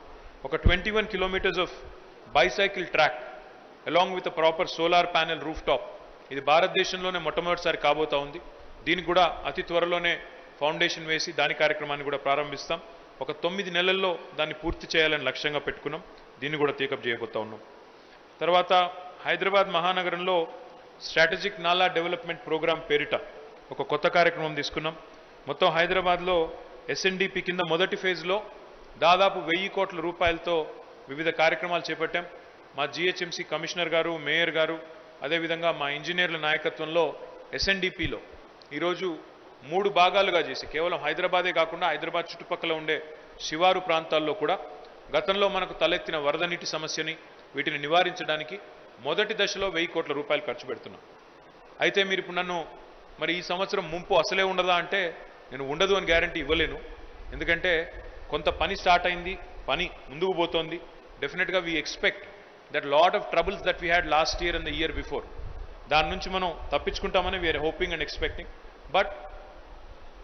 ఒక 21 kilometres of bicycle track along with proper solar panel roof top. ఇది భారతదేశంలోనే మొట్టమొదటిసారి కాబోతా ఉంది. దీనికి కూడా అతి త్వరలోనే ఫౌండేషన్ వేసి దాని కార్యక్రమాన్ని కూడా ప్రారంభిస్తాం. ఒక 9 నెలల్లో దాన్ని పూర్తి చేయాలని లక్ష్యంగా పెట్టుకున్నాం. దీన్ని కూడా టేకప్ చేయబోతా ఉన్నాం. తర్వాత హైదరాబాద్ మహానగరంలో స్ట్రాటజిక్ నాలా డెవలప్మెంట్ ప్రోగ్రామ్ పేరిట ఒక కొత్త కార్యక్రమం తీసుకున్నాం. మొత్తం హైదరాబాద్లో ఎస్ఎన్డిపి కింద మొదటి ఫేజ్లో దాదాపు 1000 కోట్ల రూపాయలతో వివిధ కార్యక్రమాలు చేపట్టాం. మా జిహెచ్ఎంసీ కమిషనర్ గారు, మేయర్ గారు, అదేవిధంగా మా ఇంజనీర్ల నాయకత్వంలో ఎస్ఎన్డిపిలో ఈరోజు 3 భాగాలుగా చేసి కేవలం హైదరాబాదే కాకుండా హైదరాబాద్ చుట్టుపక్కల ఉండే శివారు ప్రాంతాల్లో కూడా గతంలో మనకు తలెత్తిన వరద నీటి సమస్యని వీటిని నివారించడానికి మొదటి దశలో 1000 కోట్ల రూపాయలు ఖర్చు పెడుతున్నాం. అయితే మీరు ఇప్పుడు నన్ను మరి ఈ సంవత్సరం ముంపు అసలే ఉండదా అంటే నేను ఉండదు అని గ్యారంటీ ఇవ్వలేను. ఎందుకంటే కొంత పని స్టార్ట్ అయింది, పని ముందుకు పోతోంది. డెఫినెట్గా we expect that lot of troubles that we had last year and the year before, దాని నుంచి మనం తప్పించుకుంటామని we are hoping and expecting. But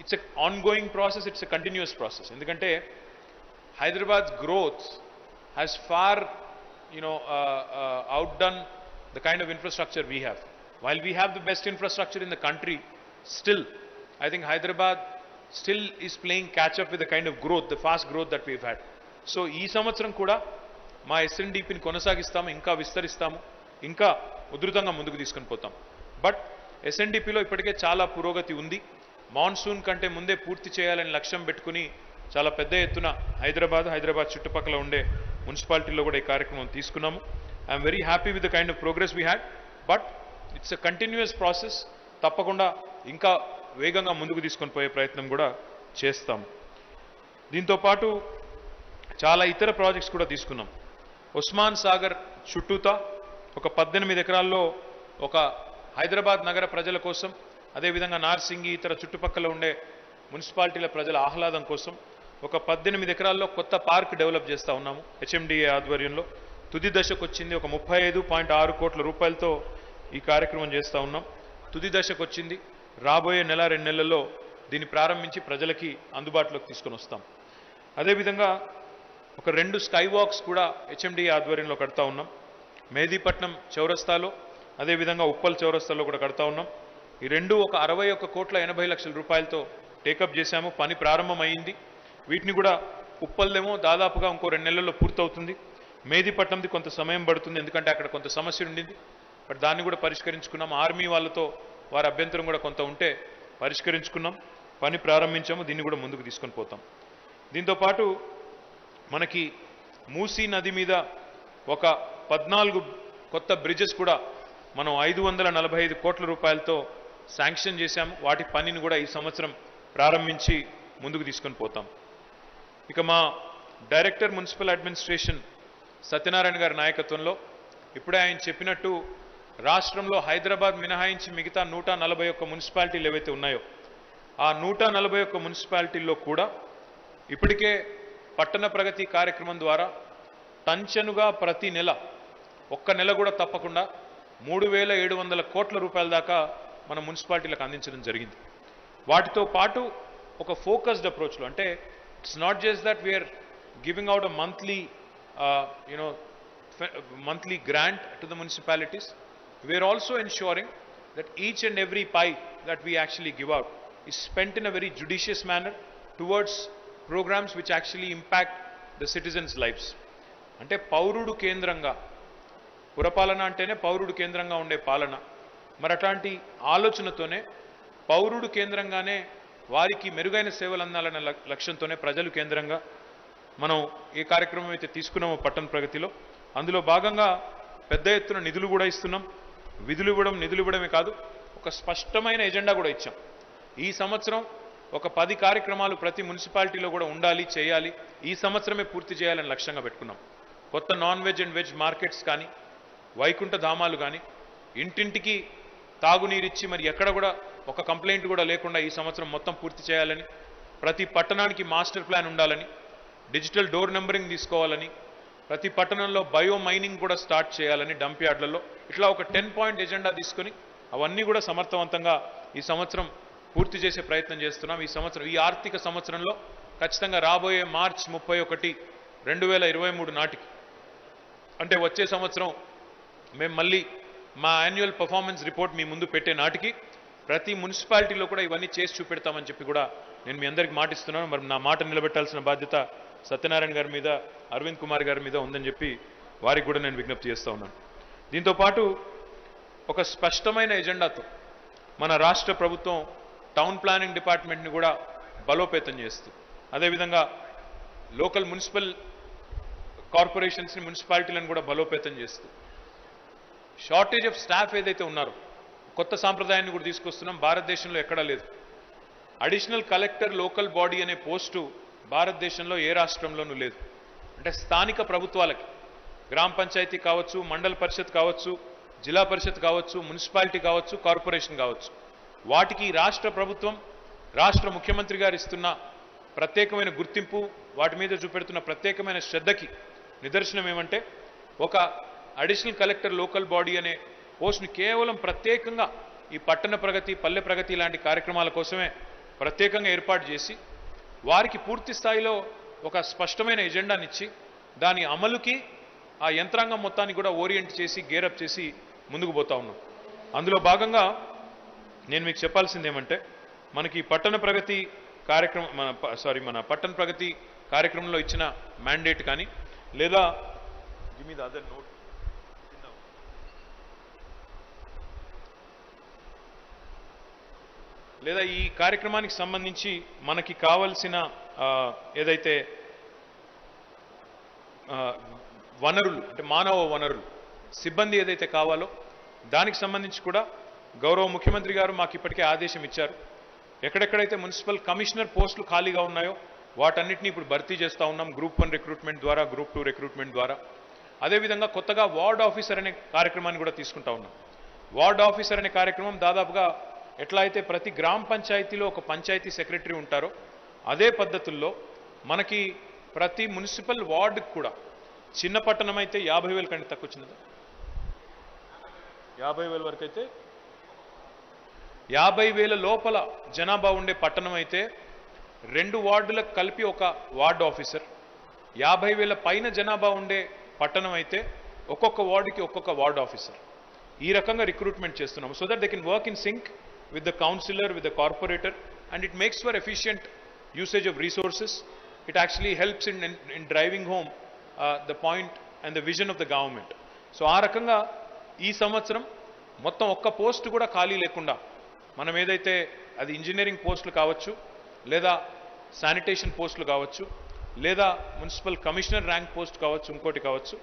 it's a ongoing process, it's a continuous process. ఎందుకంటే Hyderabad growth has far outdone the kind of infrastructure we have. While we have the best infrastructure in the country, still, I think Hyderabad still is playing catch up with the kind of growth, the fast growth that we've had. So, ee samvatsaram kuda మా ఎస్ఎన్డిపిని కొనసాగిస్తాము, ఇంకా విస్తరిస్తాము, ఇంకా ఉధృతంగా ముందుకు తీసుకొని పోతాం. But ఎస్ఎన్డిపిలో ఇప్పటికే చాలా పురోగతి ఉంది. మాన్సూన్ కంటే ముందే పూర్తి చేయాలని లక్ష్యం పెట్టుకుని చాలా పెద్ద ఎత్తున హైదరాబాద్ చుట్టుపక్కల ఉండే మున్సిపాలిటీలో కూడా ఈ కార్యక్రమం తీసుకున్నాము. I'm very happy with the kind of progress we had. But it's a continuous process. తప్పకుండా ఇంకా వేగంగా ముందుకు తీసుకొని పోయే ప్రయత్నం కూడా చేస్తాము. దీంతోపాటు చాలా ఇతర ప్రాజెక్ట్స్ కూడా తీసుకున్నాం. ఉస్మాన్ సాగర్ చుట్టూతా ఒక 18 ఎకరాల్లో ఒక హైదరాబాద్ నగర ప్రజల కోసం, అదేవిధంగా నార్సింగి ఇతర చుట్టుపక్కల ఉండే మున్సిపాలిటీల ప్రజల ఆహ్లాదం కోసం ఒక 18 ఎకరాల్లో కొత్త పార్క్ డెవలప్ చేస్తూ ఉన్నాము. హెచ్ఎండిఏ ఆధ్వర్యంలో తుది దశకు వచ్చింది. ఒక 35.6 కోట్ల రూపాయలతో ఈ కార్యక్రమం చేస్తూ ఉన్నాం. తుది దశకు వచ్చింది. రాబోయే 1-2 నెలల్లో దీన్ని ప్రారంభించి ప్రజలకి అందుబాటులోకి తీసుకొని వస్తాం. అదేవిధంగా ఒక 2 స్కై వాక్స్ కూడా హెచ్ఎండిఏ ఆధ్వర్యంలో కడతా ఉన్నాం. మెహదీపట్నం చౌరస్తాలో, అదేవిధంగా ఉప్పల్ చౌరస్తాలో కూడా కడతా ఉన్నాం. ఈ 2 ఒక 61,80,00,000 రూపాయలతో టేకప్ చేశాము. పని ప్రారంభమైంది. వీటిని కూడా ఉప్పల్దేమో దాదాపుగా ఇంకో 2 నెలల్లో పూర్తవుతుంది. మెహదీపట్నంది కొంత సమయం పడుతుంది, ఎందుకంటే అక్కడ కొంత సమస్య ఉండింది. బట్ దాన్ని కూడా పరిష్కరించుకున్నాం. ఆర్మీ వాళ్ళతో వారి అభ్యంతరం కూడా కొంత ఉంటే పరిష్కరించుకున్నాం. పని ప్రారంభించాము. దీన్ని కూడా ముందుకు తీసుకొని పోతాం. దీంతోపాటు మనకి మూసీ నది మీద ఒక 14 కొత్త బ్రిడ్జెస్ కూడా మనం 545 కోట్ల రూపాయలతో శాంక్షన్ చేశాము. వాటి పనిని కూడా ఈ సంవత్సరం ప్రారంభించి ముందుకు తీసుకొని పోతాం. ఇక మా డైరెక్టర్ మున్సిపల్ అడ్మినిస్ట్రేషన్ సత్యనారాయణ గారి నాయకత్వంలో ఇప్పుడే ఆయన చెప్పినట్టు రాష్ట్రంలో హైదరాబాద్ మినహాయించి మిగతా 141 మున్సిపాలిటీలు ఏవైతే ఉన్నాయో ఆ 141 మున్సిపాలిటీల్లో కూడా ఇప్పటికే పట్టణ ప్రగతి కార్యక్రమం ద్వారా టంచనుగా ప్రతి నెల ఒక్క నెల కూడా తప్పకుండా 3,700 కోట్ల రూపాయల దాకా మన మున్సిపాలిటీలకు అందించడం జరిగింది. వాటితో పాటు ఒక ఫోకస్డ్ అప్రోచ్లో, అంటే it's not just that we're giving out a monthly grant to the municipalities. We are also ensuring that each and every pie that we actually give out is spent in a very judicious manner towards programs which actually impact the citizens' lives. అంటే పౌరుడు కేంద్రంగా, పురపాలన అంటేనే పౌరుడు కేంద్రంగా ఉండే పాలన. మరి అట్లాంటి ఆలోచనతోనే పౌరుడు కేంద్రంగానే వారికి మెరుగైన సేవలు అందాలన్న లక్ష్యంతోనే ప్రజలు కేంద్రంగా మనం ఏ కార్యక్రమం అయితే తీసుకున్నామో పట్టణ ప్రగతిలో, అందులో భాగంగా పెద్ద ఎత్తున నిధులు కూడా ఇస్తున్నాం. నిధులు ఇవ్వడమే కాదు, ఒక స్పష్టమైన ఎజెండా కూడా ఇచ్చాం. ఈ సంవత్సరం ఒక 10 కార్యక్రమాలు ప్రతి మున్సిపాలిటీలో కూడా ఉండాలి, చేయాలి, ఈ సంవత్సరమే పూర్తి చేయాలని లక్ష్యంగా పెట్టుకున్నాం. కొత్త non veg and veg markets కానీ, వైకుంఠ ధామాలు కానీ, ఇంటింటికి తాగునీరిచ్చి మరి ఎక్కడ కూడా ఒక కంప్లైంట్ కూడా లేకుండా ఈ సంవత్సరం మొత్తం పూర్తి చేయాలని, ప్రతి పట్టణానికి మాస్టర్ ప్లాన్ ఉండాలని, డిజిటల్ డోర్ నెంబరింగ్ తీసుకోవాలని, ప్రతి పట్టణంలో బయో మైనింగ్ కూడా స్టార్ట్ చేయాలని డంప్ యార్డ్లలో, ఇట్లా ఒక 10 పాయింట్ ఎజెండా తీసుకొని అవన్నీ కూడా సమర్థవంతంగా ఈ సంవత్సరం పూర్తి చేసే ప్రయత్నం చేస్తున్నాం. ఈ సంవత్సరం, ఈ ఆర్థిక సంవత్సరంలో ఖచ్చితంగా రాబోయే మార్చి 31, 2023 నాటికి, అంటే వచ్చే సంవత్సరం మేము మళ్ళీ మా యాన్యువల్ పర్ఫార్మెన్స్ రిపోర్ట్ మీ ముందు పెట్టే నాటికి ప్రతి మున్సిపాలిటీలో కూడా ఇవన్నీ చేసి చూపెడతామని చెప్పి కూడా నేను మీ అందరికీ మాటిస్తున్నాను. మరి నా మాట నిలబెట్టాల్సిన బాధ్యత సత్యనారాయణ గారి మీద, అరవింద్ కుమార్ గారి మీద ఉందని చెప్పి వారికి కూడా నేను విజ్ఞప్తి చేస్తూ ఉన్నాను. దీంతోపాటు ఒక స్పష్టమైన ఎజెండాతో మన రాష్ట్ర ప్రభుత్వం టౌన్ ప్లానింగ్ డిపార్ట్మెంట్ని కూడా బలోపేతం చేస్తూ, అదేవిధంగా లోకల్ మున్సిపల్ కార్పొరేషన్స్ని, మున్సిపాలిటీలను కూడా బలోపేతం చేస్తూ, షార్టేజ్ ఆఫ్ స్టాఫ్ ఏదైతే ఉన్నారో కొత్త సాంప్రదాయాన్ని కూడా తీసుకొస్తున్నాం. భారతదేశంలో ఎక్కడా లేదు. అడిషనల్ కలెక్టర్ లోకల్ బాడీ అనే పోస్టు భారతదేశంలో ఏ రాష్ట్రంలోనూ లేదు. అంటే స్థానిక ప్రభుత్వాలకి, గ్రామ పంచాయతీ కావచ్చు, మండల పరిషత్ కావచ్చు, జిల్లా పరిషత్ కావచ్చు, మున్సిపాలిటీ కావచ్చు, కార్పొరేషన్ కావచ్చు, వాటికి రాష్ట్ర ప్రభుత్వం, రాష్ట్ర ముఖ్యమంత్రి గారు ఇస్తున్న ప్రత్యేకమైన గుర్తింపు, వాటి మీద చూపెడుతున్న ప్రత్యేకమైన శ్రద్ధకి నిదర్శనం ఏమంటే, ఒక అడిషనల్ కలెక్టర్ లోకల్ బాడీ అనే పోస్ట్ని కేవలం ప్రత్యేకంగా ఈ పట్టణ ప్రగతి, పల్లె ప్రగతి లాంటి కార్యక్రమాల కోసమే ప్రత్యేకంగా ఏర్పాటు చేసి వారికి పూర్తి స్థాయిలో ఒక స్పష్టమైన ఎజెండానిచ్చి దాని అమలుకి ఆ యంత్రాంగం మొత్తాన్ని కూడా ఓరియంట్ చేసి, గేరప్ చేసి ముందుకు పోతా ఉన్నాం. అందులో భాగంగా నేను మీకు చెప్పాల్సింది ఏమంటే, మనకి పట్టణ ప్రగతి కార్యక్రమం, మన పట్టణ ప్రగతి కార్యక్రమంలో ఇచ్చిన మ్యాండేట్ కానీ, లేదా అదర్ నోట్, లేదా ఈ కార్యక్రమానికి సంబంధించి మనకి కావలసిన ఏదైతే వనరులు, అంటే మానవ వనరులు, సిబ్బంది ఏదైతే కావాలో దానికి సంబంధించి కూడా గౌరవ ముఖ్యమంత్రి గారు మాకు ఇప్పటికే ఆదేశం ఇచ్చారు. ఎక్కడెక్కడైతే మున్సిపల్ కమిషనర్ పోస్టులు ఖాళీగా ఉన్నాయో వాటన్నిటిని ఇప్పుడు భర్తీ చేస్తూ ఉన్నాం. గ్రూప్ 1 రిక్రూట్మెంట్ ద్వారా, గ్రూప్ 2 రిక్రూట్మెంట్ ద్వారా. అదేవిధంగా కొత్తగా వార్డ్ ఆఫీసర్ అనే కార్యక్రమాన్ని కూడా తీసుకుంటా ఉన్నాం. వార్డ్ ఆఫీసర్ అనే కార్యక్రమం దాదాపుగా ఎట్లా అయితే ప్రతి గ్రామ పంచాయతీలో ఒక పంచాయతీ సెక్రటరీ ఉంటారో అదే పద్ధతుల్లో మనకి ప్రతి మున్సిపల్ వార్డుకి కూడా, చిన్న పట్టణం అయితే 50,000 కంటే తక్కువ, చిన్నది 50,000 వరకు అయితే, 50,000 లోపల జనాభా ఉండే పట్టణం అయితే 2 వార్డులకు కలిపి ఒక వార్డు ఆఫీసర్, 50,000 పైన జనాభా ఉండే పట్టణం అయితే ఒక్కొక్క వార్డుకి ఒక్కొక్క వార్డు ఆఫీసర్. ఈ రకంగా రిక్రూట్మెంట్ చేస్తున్నాము. So that they can work in sync with the councillor, with the corporator, and it makes for efficient usage of resources. It actually helps in driving home the point and the vision of the government. So ఆ రకంగా ఈ సంవత్సరం మొత్తం ఒక్క post కూడా ఖాళీ లేకుండా, మనం ఏదైతే అది ఇంజనీరింగ్ పోస్టులు కావచ్చు, లేదా శానిటేషన్ పోస్టులు కావచ్చు, లేదా మున్సిపల్ కమిషనర్ ర్యాంక్ పోస్ట్ కావచ్చు, ఇంకోటి కావచ్చు,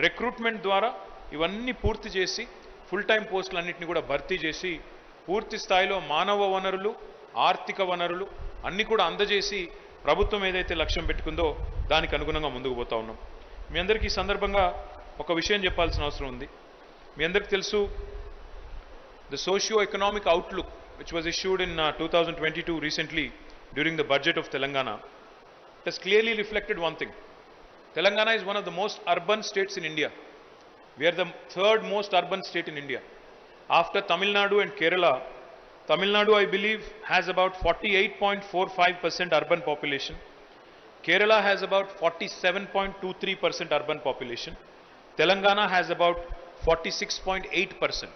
రిక్రూట్మెంట్ ద్వారా ఇవన్నీ పూర్తి చేసి ఫుల్ టైం పోస్టులన్నింటినీ కూడా భర్తీ చేసి పూర్తి స్థాయిలో మానవ వనరులు, ఆర్థిక వనరులు అన్నీ కూడా అందజేసి ప్రభుత్వం ఏదైతే లక్ష్యం పెట్టుకుందో దానికి అనుగుణంగా ముందుకు పోతా ఉన్నాం. మీ అందరికీ ఈ సందర్భంగా ఒక విషయం చెప్పాల్సిన అవసరం ఉంది. మీ అందరికీ తెలుసు, the socio economic outlook which was issued in 2022 recently during the budget of Telangana has clearly reflected one thing. Telangana is one of the most urban states in India. We are the 3rd most urban state in India. After Tamil Nadu and Kerala, Tamil Nadu, I believe, has about 48.45% urban population. Kerala has about 47.23% urban population. Telangana has about 46.8%.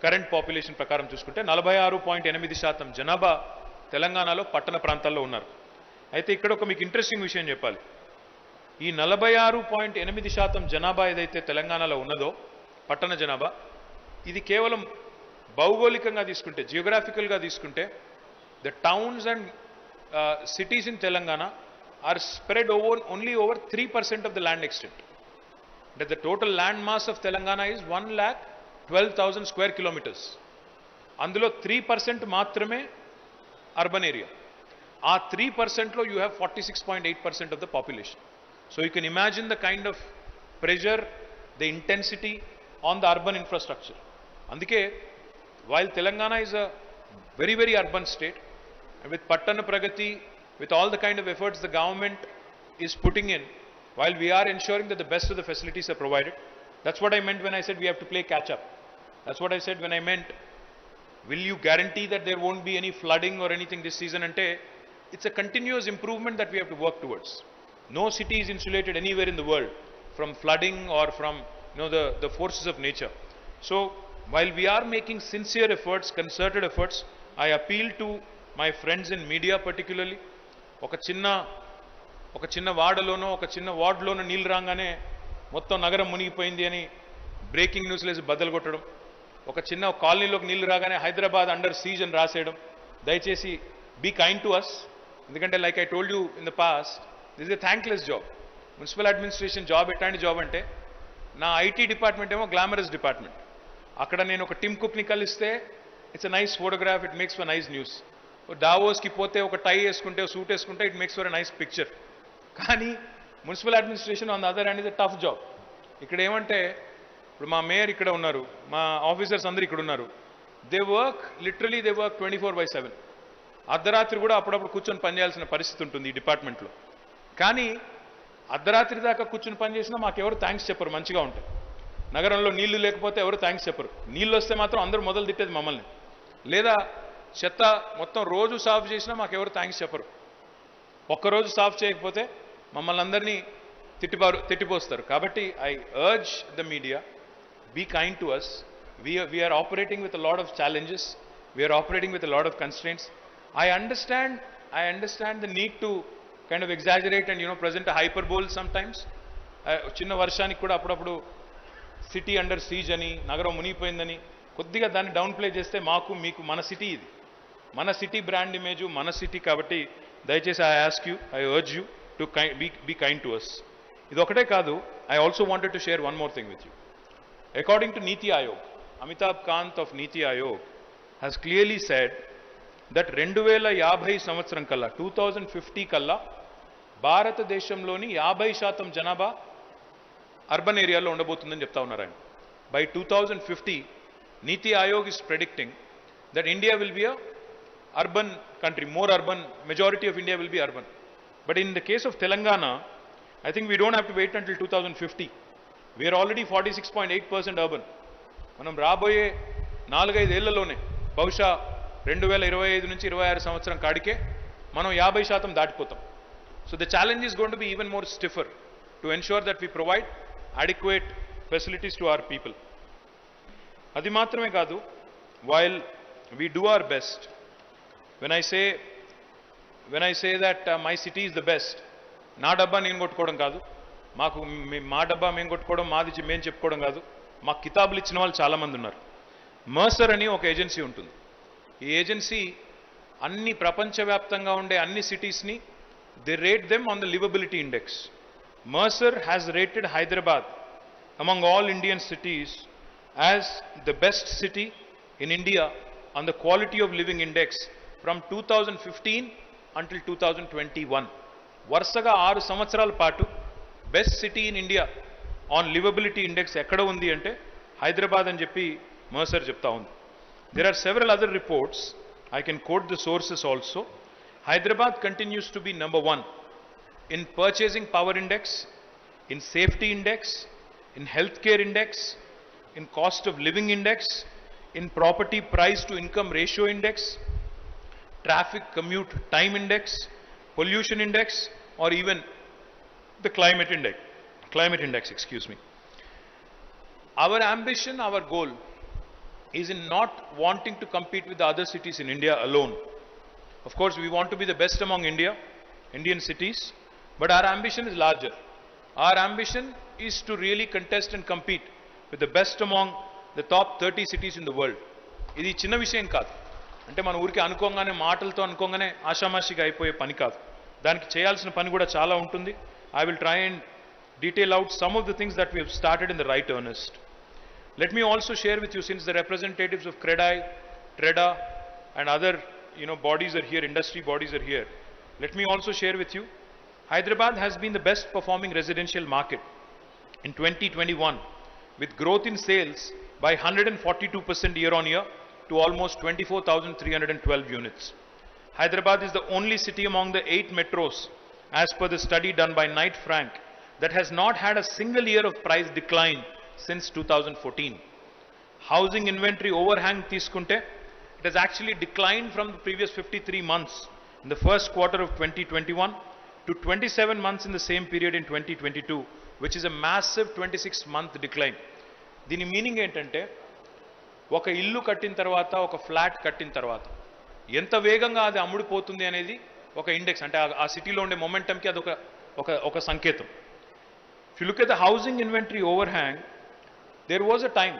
Current population ప్రకారం చూసుకుంటే 46.8% జనాభా తెలంగాణలో పట్టణ ప్రాంతాల్లో ఉన్నారు. అయితే ఇక్కడ ఒక మీకు ఇంట్రెస్టింగ్ విషయం చెప్పాలి. ఈ 46.8% జనాభా ఏదైతే తెలంగాణలో ఉన్నదో, పట్టణ జనాభా, ఇది కేవలం భౌగోళికంగా తీసుకుంటే, జియోగ్రాఫికల్గా తీసుకుంటే, the towns and cities in Telangana are spread only over 3% of the land extent. అంటే the total land mass of Telangana is 1,12,000 square kilometers. అందులో 3% మాత్రమే అర్బన్ ఏరియా. ఆ 3%లో you have 46.8% of the population. So you can imagine the kind of pressure, the intensity on the urban infrastructure. అందుకే while Telangana is a very, very urban state, and with Pattana Pragati, with all the kind of efforts the government is putting in, while we are ensuring that the best of the facilities are provided. That's what I meant when I said we have to play catch up. That's what I said when I meant, will you guarantee that there won't be any flooding or anything this season? Ante, it's a continuous improvement that we have to work towards. No city is insulated anywhere in the world from flooding or from the forces of nature. So while we are making sincere efforts, concerted efforts, I appeal to my friends in media particularly. ఒక చిన్న వార్డులోనో ఒక చిన్న వార్డులోనో నీళ్ళు రాగానే మొత్తం నగరం మునిగిపోయింది అని బ్రేకింగ్ న్యూస్ లేసి బద్దలు కొట్టడం, ఒక చిన్న కాలనీలోకి నీళ్ళు రాగానే హైదరాబాద్ అండర్ సీజ్ అని రాసేయడం. దయచేసి బీ కైండ్ టు అస్. ఎందుకంటే like I told you in the past, this is a thankless job. Municipal administration job ఎట్లాంటి జాబ్ అంటే, నా ఐటీ డిపార్ట్మెంట్ ఏమో గ్లామరస్ డిపార్ట్మెంట్. అక్కడ నేను ఒక టిమ్ కుక్ని కలిస్తే it's a nice photograph, it makes for nice news. డావోస్కి పోతే ఒక టై వేసుకుంటే సూట్ వేసుకుంటే it makes for a nice picture. కానీ municipal administration on the other hand is a tough job. ఇక్కడ ఏమంటే, ఇప్పుడు మా మేయర్ ఇక్కడ ఉన్నారు, మా ఆఫీసర్స్ అందరూ ఇక్కడ ఉన్నారు. They work literally, they work 24/7. అర్ధరాత్రి కూడా అప్పుడప్పుడు కూర్చొని పనిచేయాల్సిన పరిస్థితి ఉంటుంది ఈ డిపార్ట్మెంట్లో. కానీ అర్ధరాత్రి దాకా కూర్చొని పనిచేసినా మాకెవరు థ్యాంక్స్ చెప్పరు. మంచిగా ఉంటాయి. నగరంలో నీళ్లు లేకపోతే ఎవరు థ్యాంక్స్ చెప్పరు. నీళ్ళు వస్తే మాత్రం అందరూ మొదలు తిట్టేది మమ్మల్ని. లేదా చెత్త మొత్తం రోజు సాఫ్ చేసినా మాకెవరు థ్యాంక్స్ చెప్పరు. ఒక్కరోజు సాఫ్ చేయకపోతే మమ్మల్ని అందరినీ తిట్టిపోస్తారు. కాబట్టి I urge the media, be kind to us. We are operating with a lot of challenges. We are operating with a lot of constraints. I understand the need to kind of exaggerate and present a hyperbole sometimes. చిన్న వర్షానికి కూడా అప్పుడప్పుడు city under seize అని, నగరం మునిగిపోయిందని కొద్దిగా దాన్ని down play చేస్తే మాకు మీకు మన సిటీ ఇది, మన సిటీ బ్రాండ్ ఇమేజ్ మన సిటీ. కాబట్టి దయచేసి I urge you to be kind to us. ఇది ఒకటే కాదు, I also wanted to share one more thing with you. According to Niti Aayog, Amitabh Kant of Niti Aayog has clearly said that 2050 సంవత్సరం కల్లా 2050 కల్లా భారతదేశంలోని 50% జనాభా అర్బన్ ఏరియాలో ఉండబోతుందని చెప్తా ఉన్నారు ఆయన. By 2050 Niti Aayog is predicting that India will be a urban country, more urban, majority of India will be urban. But in the case of Telangana, I think we don't have to wait until 2050. We're already 46.8% urban. మనం రాబోయే 4-5 ఏళ్లలోనే, బహుశా 2025 నుంచి 26 సంవత్సరం కాడికే మనం 50% దాటిపోతాం. So the challenge is going to be even more stiffer to ensure that we provide adequate facilities to our people. అది మాత్రమే కాదు, while we do our best, when I say that my city is the best, నా డబ్బా నేను కొట్టుకోవడం కాదు, మా డబ్బా మేము కొట్టుకోవడం, మాది మేము చెప్పుకోవడం కాదు. మాకు కితాబులు ఇచ్చిన వాళ్ళు చాలామంది ఉన్నారు. మర్సర్ అని ఒక ఏజెన్సీ ఉంటుంది. ఈ ఏజెన్సీ అన్ని ప్రపంచవ్యాప్తంగా ఉండే అన్ని సిటీస్ని they rate them on the liveability index. Mercer has rated Hyderabad among all Indian cities as the best city in India on the quality of living index from 2015 until 2021. వరుసగా 6 సంవత్సరాల పాటు best city in India on liveability index ఎక్కడ ఉంది అంటే హైదరాబాద్ అని చెప్పి Mercer చెప్తా ఉంది. There are several other reports. I can quote the sources also. Hyderabad continues to be number 1 in purchasing power index, in safety index, in healthcare index, in cost of living index, in property price to income ratio index, traffic commute time index, pollution index, or even the climate index, excuse me. Our ambition, our goal is in not wanting to compete with the other cities in India alone. Of course, we want to be the best among Indian cities, but our ambition is larger. Our ambition is to really contest and compete with the best among the top 30 cities in the world. ఇది చిన్న విషయం కాదు. అంటే మన ఊరికి అనుకోగానే, మాటలతో అనుకోగానే ఆషామాషిగా అయిపోయే పని కాదు. దానికి చేయాల్సిన పని కూడా చాలా ఉంటుంది. I will try and detail out some of the things that we have started in the right earnest. Let me also share with you, since the representatives of CREDAI, TREDA, and other bodies are here, industry bodies are here. Let me also share with you, Hyderabad has been the best performing residential market in 2021 with growth in sales by 142% year on year to almost 24,312 units. Hyderabad is the only city among the 8 metros, as per the study done by Knight Frank, that has not had a single year of price decline since 2014. Housing inventory overhang తీసుకుంటే, it has actually declined from the previous 53 months in the first quarter of 2021 to 27 months in the same period in 2022, which is a massive 26-month decline. దీని meaning ఏంటంటే, ఒక ఇల్లు కట్టిన తర్వాత, ఒక flat కట్టిన తర్వాత ఎంత వేగంగా అది అమ్ముడుపోతుంది అనేది ఒక ఇండెక్స్, అంటే ఆ సిటీలో ఉండే మొమెంటంకి అది ఒక సంకేతం. If you look at the housing inventory overhang, there was a time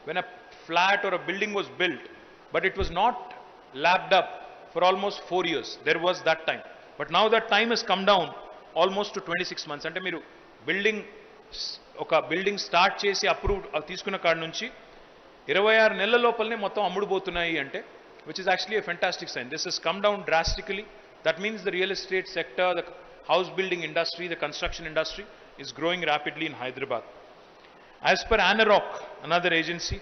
when a flat or a building was built, but it was not lapped up for almost 4 years. There was that time. But now that time has come down almost to 26 months. అంటే మీరు building start చేసి approve తీసుకున్న కాడ నుంచి 26 నెలల లోపలనే మొత్తం అమ్ముడుపోతున్నాయి అంటే, which is actually a fantastic sign. This has come down drastically. That means the real estate sector, the house building industry, the construction industry is growing rapidly in Hyderabad. As per ANAROC, another agency,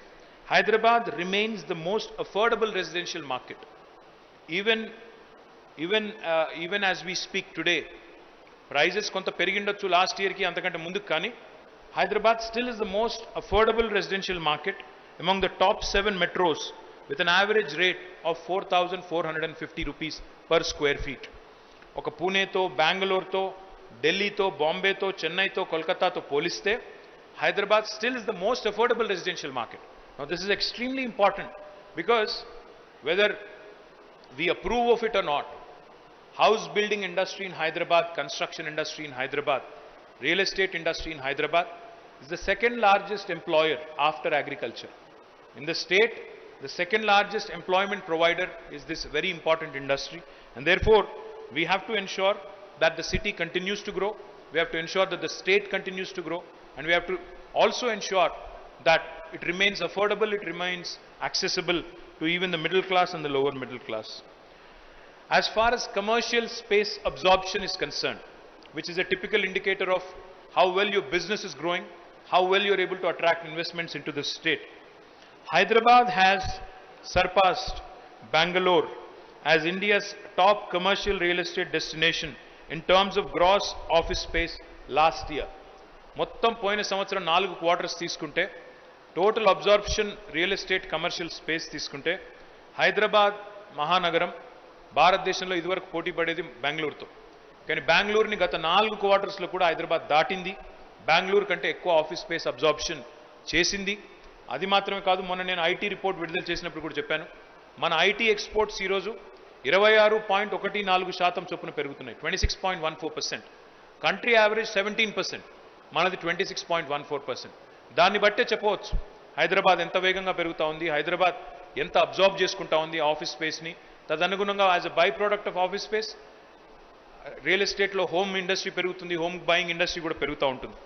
Hyderabad remains the most affordable residential market. Even as we speak today, prices కొంత పెరిగిండొచ్చు last ఇయర్కి అంతకంటే ముందుకు, కానీ Hyderabad still is the most affordable residential market among the top 7 metros with an average rate of 4,450 rupees per square feet. ఒక పూణేతో, బెంగళూరుతో, ఢిల్లీతో, బాంబేతో, చెన్నైతో, కోల్కతాతో పోలిస్తే Hyderabad still is the most affordable residential market. Now this is extremely important because whether we approve of it or not, house building industry in Hyderabad, construction industry in Hyderabad, real estate industry in Hyderabad is the second largest employer after agriculture. In the state, the second largest employment provider is this very important industry, and therefore we have to ensure that the city continues to grow, we have to ensure that the state continues to grow, and we have to also ensure that it remains affordable, it remains accessible to even the middle class and the lower middle class. As far as commercial space absorption is concerned, which is a typical indicator of how well your business is growing, how well you are able to attract investments into the state, Hyderabad has surpassed Bangalore as India's top commercial real estate destination in terms of gross office space last year. మొత్తం పోయిన సంవత్సరం 4 quarters తీసుకుంటే, total absorption real estate commercial space తీసుకుంటే, హైదరాబాద్ మహానగరం భారతదేశంలో ఇదివరకు పోటీ పడేది బెంగళూరుతో, కానీ బెంగళూరుని గత 4 క్వార్టర్స్లో కూడా హైదరాబాద్ దాటింది, బెంగళూరు కంటే ఎక్కువ ఆఫీస్ స్పేస్ అబ్జార్ప్షన్ చేసింది. అది మాత్రమే కాదు, మొన్న నేను ఐటీ రిపోర్ట్ విడుదల చేసినప్పుడు కూడా చెప్పాను, మన ఐటీ ఎక్స్పోర్ట్స్ ఈరోజు 26.14% చొప్పున పెరుగుతున్నాయి, 26.14%. కంట్రీ యావరేజ్ 17%, మనది 26.14%. దాన్ని బట్టే చెప్పవచ్చు హైదరాబాద్ ఎంత వేగంగా పెరుగుతూ ఉంది, హైదరాబాద్ ఎంత అబ్జార్బ్ చేసుకుంటా ఉంది ఆఫీస్ స్పేస్ని. తదనుగుణంగా as a byproduct of office space real ఎస్టేట్లో హోమ్ ఇండస్ట్రీ పెరుగుతుంది, హోమ్ బయింగ్ ఇండస్ట్రీ కూడా పెరుగుతూ ఉంటుంది.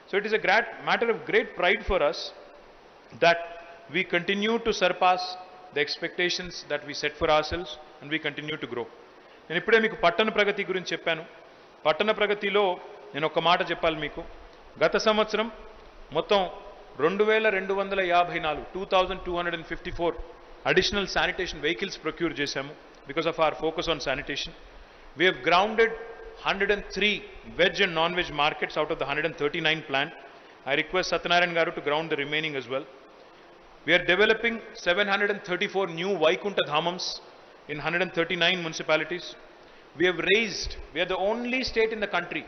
So it is a matter of great pride for us that we continue to surpass the expectations that we set for ourselves and we continue to grow. నేను ఇప్పుడే మీకు పట్టణ ప్రగతి గురించి చెప్పాను. పట్టణ ప్రగతిలో నేను ఒక మాట చెప్పాలి మీకు. గత సంవత్సరం మొత్తం 2254 2254 అడిషనల్ శానిటేషన్ వెహికల్స్ ప్రొక్యూర్ చేశాము because of our focus on sanitation. We have grounded 103 veg and non-veg markets out of the 139 planned. I request Satyanarayan Garu to ground the remaining as well. We are developing 734 new Vaikunta Dhamams in 139 municipalities. We are the only state in the country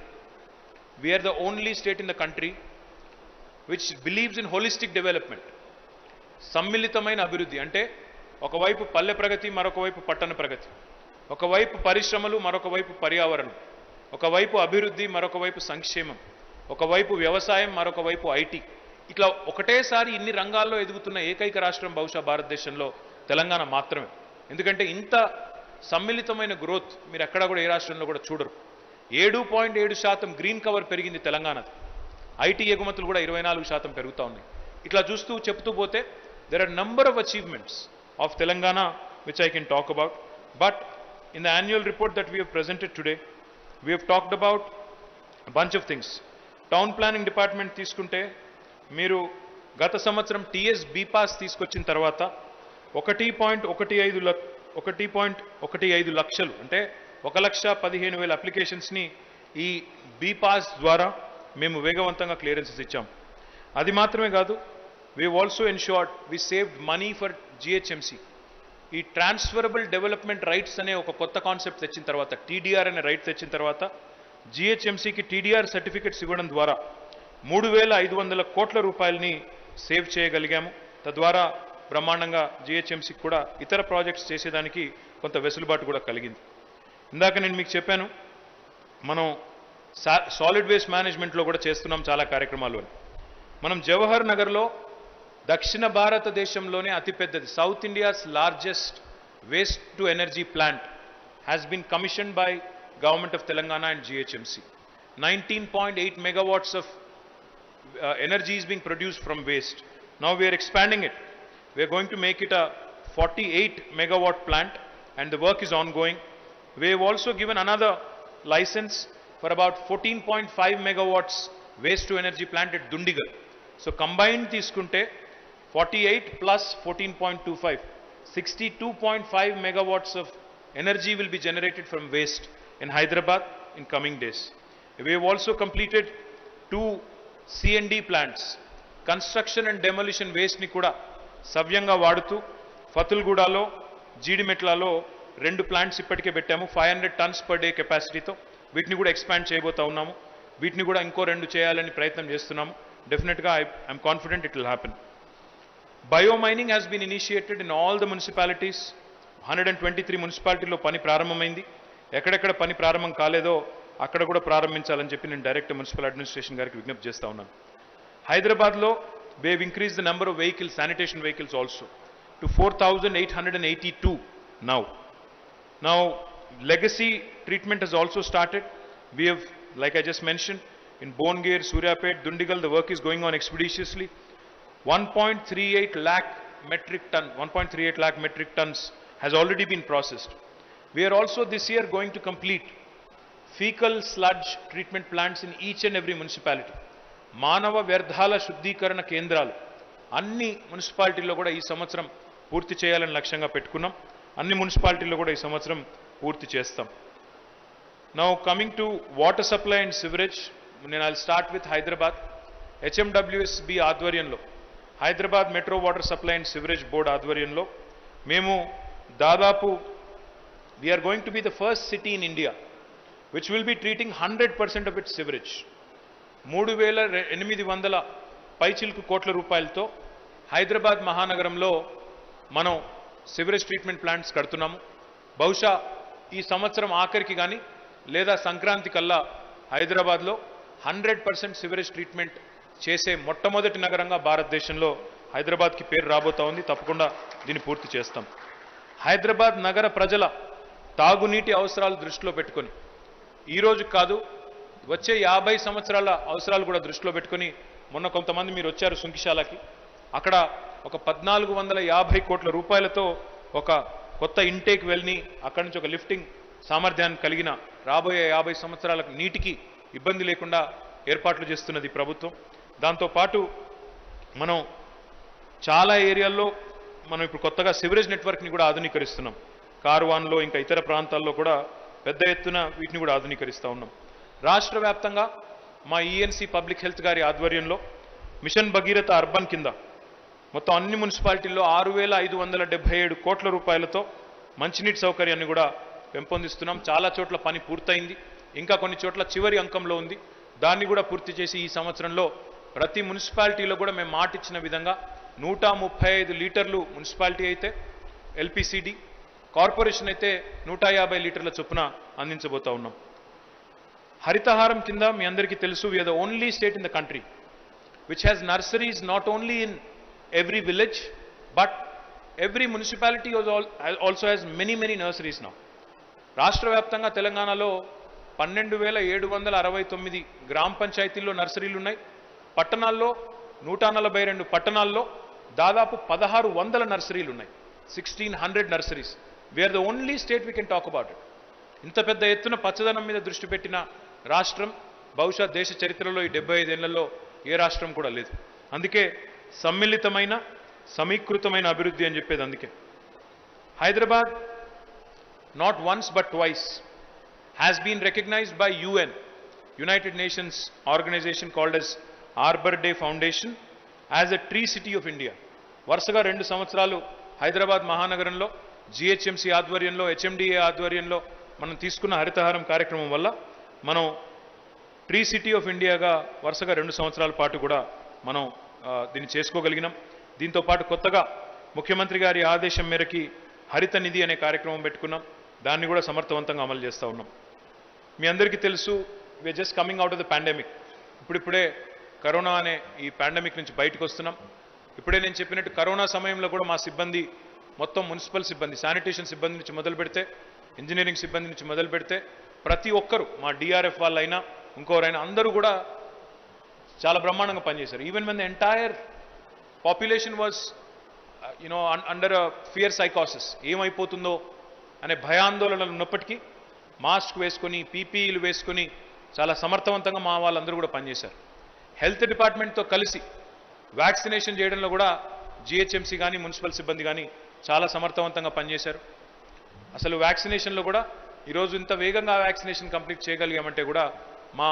which believes in holistic development. సమ్మిళితమైన అభివృద్ధి అంటే ఒకవైపు పల్లె ప్రగతి, మరొక వైపు పట్టణ ప్రగతి, ఒకవైపు పరిశ్రమలు, మరొక వైపు పర్యావరణం, ఒకవైపు అభివృద్ధి, మరొక వైపు సంక్షేమం, ఒకవైపు వ్యవసాయం, మరొక వైపు ఐటీ. ఇట్లా ఒకటేసారి ఇన్ని రంగాల్లో ఎదుగుతున్న ఏకైక రాష్ట్రం బహుశా భారతదేశంలో తెలంగాణ మాత్రమే. ఎందుకంటే ఇంత సమ్మిళితమైన గ్రోత్ మీరు ఎక్కడా కూడా ఏ రాష్ట్రంలో కూడా చూడరు. 7.7% గ్రీన్ కవర్ పెరిగింది తెలంగాణది. ఐటీ ఎగుమతులు కూడా 24% పెరుగుతూ ఉన్నాయి. ఇట్లా చెప్తూ పోతే there are number of achievements of Telangana, which I can talk about. But in the annual report that we have presented today, we have talked about a bunch of things. Town planning department తీసుకుంటే మీరు గత సంవత్సరం TS bPASS తీసుకొచ్చిన తర్వాత 1.15 లక్షలు అంటే 1,15,000 అప్లికేషన్స్ని ఈ బీపాస్ ద్వారా మేము వేగవంతంగా క్లియరెన్సెస్ ఇచ్చాం. అది మాత్రమే కాదు, we also ensured we saved money for GHMC. ఈ ట్రాన్స్ఫరబుల్ డెవలప్మెంట్ రైట్స్ అనే ఒక కొత్త కాన్సెప్ట్ తెచ్చిన తర్వాత, టీడీఆర్ అనే రైట్ తెచ్చిన తర్వాత జిహెచ్ఎంసీకి టీడీఆర్ సర్టిఫికెట్స్ ఇవ్వడం ద్వారా 3,500 కోట్ల రూపాయలని సేవ్ చేయగలిగాము. తద్వారా బ్రహ్మాండంగా జిహెచ్ఎంసీకి కూడా ఇతర ప్రాజెక్ట్స్ చేసేదానికి కొంత వెసులుబాటు కూడా కలిగింది. ఇందాక నేను మీకు చెప్పాను, మనం సాలిడ్ వేస్ట్ మేనేజ్మెంట్లో కూడా చేస్తున్నాం చాలా కార్యక్రమాలు. మనం జవహర్ నగర్లో దక్షిణ భారతదేశంలోనే అతిపెద్దది, south India's largest waste to energy plant has been commissioned by government of Telangana and GHMC. 19.8 megawatts of energy is being produced from waste. Now we are expanding it. We are going to make it a 48 megawatt plant and the work is ongoing. We have also given another license for about 14.5 megawatts waste to energy plant at Dundigal. So combined తీసుకుంటే 48 plus 14.25, 62.5 megawatts of energy will be generated from waste in Hyderabad in coming days. We have also completed 2 C&D plants. Construction and demolition waste ni kuda savyanga vadutu Fatulgudalo, జీడిమెట్లలో 2 plants ఇప్పటికే పెట్టాము. 500 tons per day capacity తో వీటిని కూడా expand చేయబోతా ఉన్నాము. వీటిని కూడా ఇంకో 2 చేయాలని ప్రయత్నం చేస్తున్నాము. డెఫినెట్గా I'm confident it will happen. Biomining has been initiated in all the municipalities. 123 మున్సిపాలిటీలో పని ప్రారంభమైంది. ఎక్కడెక్కడ పని ప్రారంభం కాలేదో అక్కడ కూడా ప్రారంభించాలని చెప్పి నేను డైరెక్ట్ మున్సిపల్ అడ్మినిస్ట్రేషన్ గారికి విజ్ఞప్తి చేస్తా ఉన్నాను. హైదరాబాద్లో we have increased the number of vehicles, sanitation vehicles also, to 4,882 now. Now, legacy treatment has also started. We have, like I just mentioned, in Bongir, Suryapet, Dundigal, the work is going on expeditiously. 1.38 lakh metric tons has already been processed. We are also this year going to complete fecal sludge treatment plants in each and every municipality. మానవ వ్యర్థాల శుద్ధీకరణ కేంద్రాలు అన్ని మున్సిపాలిటీల్లో కూడా ఈ సంవత్సరం పూర్తి చేయాలని లక్ష్యంగా పెట్టుకున్నాం. అన్ని మున్సిపాలిటీల్లో కూడా ఈ సంవత్సరం పూర్తి చేస్తాం. Now coming to water supply and sewerage, నేను I'll start with Hyderabad. HMWSB ఆధ్వర్యంలో, Hyderabad metro water supply and sewerage board ఆధ్వర్యంలో మేము దాదాపు we are going to be the first city in India which will be treating 100% of its sewage. 3,800 పైచిల్కు కోట్ల రూపాయలతో హైదరాబాద్ మహానగరంలో మనం సివరేజ్ ట్రీట్మెంట్ ప్లాంట్స్ కడుతున్నాము. బహుశా ఈ సంవత్సరం ఆఖరికి కానీ లేదా సంక్రాంతి కల్లా హైదరాబాద్లో 100% సివరేజ్ ట్రీట్మెంట్ చేసే మొట్టమొదటి నగరంగా భారతదేశంలో హైదరాబాద్కి పేరు రాబోతా ఉంది. తప్పకుండా దీన్ని పూర్తి చేస్తాం. హైదరాబాద్ నగర ప్రజల తాగునీటి అవసరాలు దృష్టిలో పెట్టుకొని, ఈరోజు కాదు వచ్చే 50 సంవత్సరాల అవసరాలు కూడా దృష్టిలో పెట్టుకొని, మొన్న కొంతమంది మీరు వచ్చారు సుంకిశాలకి, అక్కడ ఒక 1,450 కోట్ల రూపాయలతో ఒక కొత్త ఇంటేక్ వెల్ని, అక్కడి నుంచి ఒక లిఫ్టింగ్ సామర్థ్యాన్ని కలిగిన రాబోయే 50 సంవత్సరాలకు నీటికి ఇబ్బంది లేకుండా ఏర్పాట్లు చేస్తున్నది ప్రభుత్వం. దాంతోపాటు మనం చాలా ఏరియాల్లో మనం ఇప్పుడు కొత్తగా సివరేజ్ నెట్వర్క్ని కూడా ఆధునీకరిస్తున్నాం. కార్వాన్లో ఇంకా ఇతర ప్రాంతాల్లో కూడా పెద్ద ఎత్తున వీటిని కూడా ఆధునీకరిస్తూ ఉన్నాం. రాష్ట్ర వ్యాప్తంగా మా ఈఎన్సీ పబ్లిక్ హెల్త్ గారి ఆధ్వర్యంలో మిషన్ భగీరథ అర్బన్ కింద మొత్తం అన్ని మున్సిపాలిటీల్లో 6,577 కోట్ల రూపాయలతో మంచినీటి సౌకర్యాన్ని కూడా పెంపొందిస్తున్నాం. చాలా చోట్ల పని పూర్తయింది, ఇంకా కొన్ని చోట్ల చివరి అంకంలో ఉంది. దాన్ని కూడా పూర్తి చేసి ఈ సంవత్సరంలో ప్రతి మున్సిపాలిటీలో కూడా మేము మాట ఇచ్చిన విధంగా 135 లీటర్లు మున్సిపాలిటీ అయితే ఎల్పిసిడి, కార్పొరేషన్ అయితే 150 లీటర్ల చొప్పున అందించబోతా ఉన్నాం. హరితహారం కింద మీ అందరికీ తెలుసు, we are the only state in the country which has nurseries not only in every village but every municipality also has many nurseries now. రాష్ట్ర వ్యాప్తంగా తెలంగాణలో 12,769 గ్రామ పంచాయతీల్లో నర్సరీలు ఉన్నాయి. పట్టణాల్లో 142 పట్టణాల్లో దాదాపు 1,600 నర్సరీలు ఉన్నాయి. 1600 nurseries. We are the only state we can talk about it. ఇంత పెద్ద ఎత్తున పచ్చదనం మీద దృష్టి పెట్టిన రాష్ట్రం బహుశా దేశ చరిత్రలో ఈ 75 ఏళ్లలో ఏ రాష్ట్రం కూడా లేదు. అందుకే సమ్మిళితమైన సమీకృతమైన అభివృద్ధి అని చెప్పేది అందుకే. Hyderabad not once but twice has been recognized by UN, United Nations organization called as Arbor Day Foundation, as a tree city of India. వరుసగా 2 సంవత్సరాలు హైదరాబాద్ మహానగరంలో GHMC ఆధ్వర్యంలో HMDA ఆధ్వర్యంలో మనం తీసుకున్న హరితహారం కార్యక్రమం వల్ల మనం ట్రీ సిటీ ఆఫ్ ఇండియాగా వరుసగా 2 సంవత్సరాల పాటు కూడా మనం దీన్ని చేసుకోగలిగినాం. దీంతో పాటు కొత్తగా ముఖ్యమంత్రి గారి ఆదేశం మేరకి హరిత నిధి అనే కార్యక్రమం పెట్టుకున్నాం. దాన్ని కూడా సమర్థవంతంగా అమలు చేస్తూ ఉన్నాం. మీ అందరికీ తెలుసు, we're just coming out of the pandemic. ఇప్పుడిప్పుడే కరోనా అనే ఈ పాండమిక్ నుంచి బయటకు వస్తున్నాం. ఇప్పుడే నేను చెప్పినట్టు కరోనా సమయంలో కూడా మా సిబ్బంది మొత్తం మున్సిపల్ సిబ్బంది, శానిటేషన్ సిబ్బంది నుంచి మొదలు పెడితే, ఇంజనీరింగ్ సిబ్బంది నుంచి మొదలు పెడితే ప్రతి ఒక్కరు, మా DRF వాళ్ళైనా ఇంకోరైనా అందరూ కూడా చాలా బ్రహ్మాండంగా పనిచేశారు. Even when the entire population was under fear సైకాసిస్, ఏమైపోతుందో అనే భయాందోళనలు ఉన్నప్పటికీ మాస్క్ వేసుకొని PPEలు వేసుకొని చాలా సమర్థవంతంగా మా వాళ్ళందరూ కూడా పనిచేశారు. హెల్త్ డిపార్ట్మెంట్తో కలిసి వ్యాక్సినేషన్ చేయడంలో కూడా GHMC కానీ మున్సిపల్ సిబ్బంది కానీ చాలా సమర్థవంతంగా పనిచేశారు. అసలు వ్యాక్సినేషన్లో కూడా ఈరోజు ఇంత వేగంగా వ్యాక్సినేషన్ కంప్లీట్ చేయగలిగామంటే కూడా మా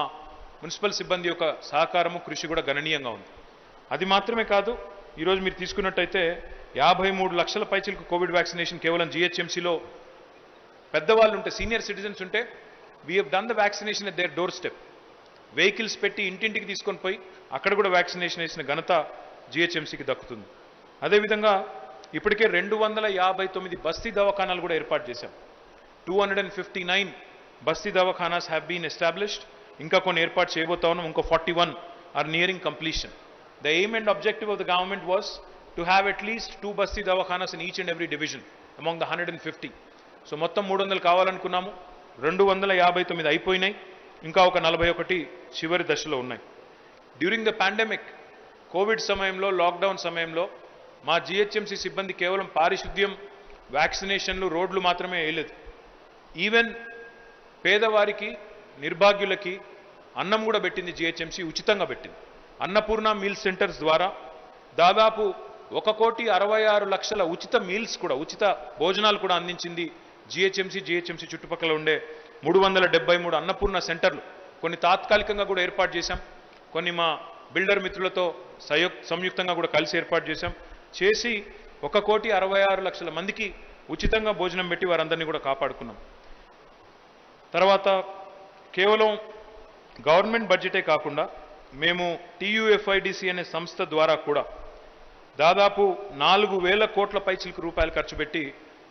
మున్సిపల్ సిబ్బంది యొక్క సహకారము, కృషి కూడా గణనీయంగా ఉంది. అది మాత్రమే కాదు, ఈరోజు మీరు తీసుకున్నట్టయితే 53 లక్షల పైచిలకు కోవిడ్ వ్యాక్సినేషన్ కేవలం GHMCలో పెద్దవాళ్ళు ఉంటే, సీనియర్ సిటిజన్స్ ఉంటే, we have done the vaccination at their doorstep. Vehicles పెట్టి ఇంటింటికి తీసుకొని పోయి అక్కడ కూడా వ్యాక్సినేషన్ వేసిన ఘనత GHMCకి దక్కుతుంది. అదేవిధంగా ఇప్పటికే 259 బస్తీ దవాఖానాలు కూడా ఏర్పాటు చేశాం. 259 బస్తీ దవాఖానాస్ హ్యావ్ బీన్ ఎస్టాబ్లిష్డ్. ఇంకా కొన్ని ఏర్పాటు చేయబోతా ఉన్నాం. ఇంకో 41 are nearing completion. The aim and objective of the government was to have at least 2 Basti Dawakhanas in each and every division among the 150. So మొత్తం 300 కావాలనుకున్నాము. 259 అయిపోయినాయి. ఇంకా ఒక 41 చివరి దశలో ఉన్నాయి. డ్యూరింగ్ ద పాండమిక్, కోవిడ్ సమయంలో, లాక్డౌన్ సమయంలో మా GHMC సిబ్బంది కేవలం పారిశుద్ధ్యం, వ్యాక్సినేషన్లు, రోడ్లు మాత్రమే వేయలేదు. ఈవెన్ పేదవారికి, నిర్భాగ్యులకి అన్నం కూడా పెట్టింది GHMC, ఉచితంగా పెట్టింది. అన్నపూర్ణ మీల్ సెంటర్స్ ద్వారా దాదాపు 1,66,00,000 ఉచిత మీల్స్ కూడా, ఉచిత భోజనాలు కూడా అందించింది GHMC చుట్టుపక్కల ఉండే 373 అన్నపూర్ణ సెంటర్లు. కొన్ని తాత్కాలికంగా కూడా ఏర్పాటు చేశాం, కొన్ని మా బిల్డర్ మిత్రులతో సంయుక్తంగా కూడా కలిసి ఏర్పాటు చేశాం. చేసి 1,66,00,000 మందికి ఉచితంగా భోజనం పెట్టి వారందరినీ కూడా కాపాడుకున్నాం. తర్వాత కేవలం గవర్నమెంట్ బడ్జెటే కాకుండా మేము TUFIDC అనే సంస్థ ద్వారా కూడా దాదాపు 4,000 కోట్ల పైచిలకు రూపాయలు ఖర్చు పెట్టి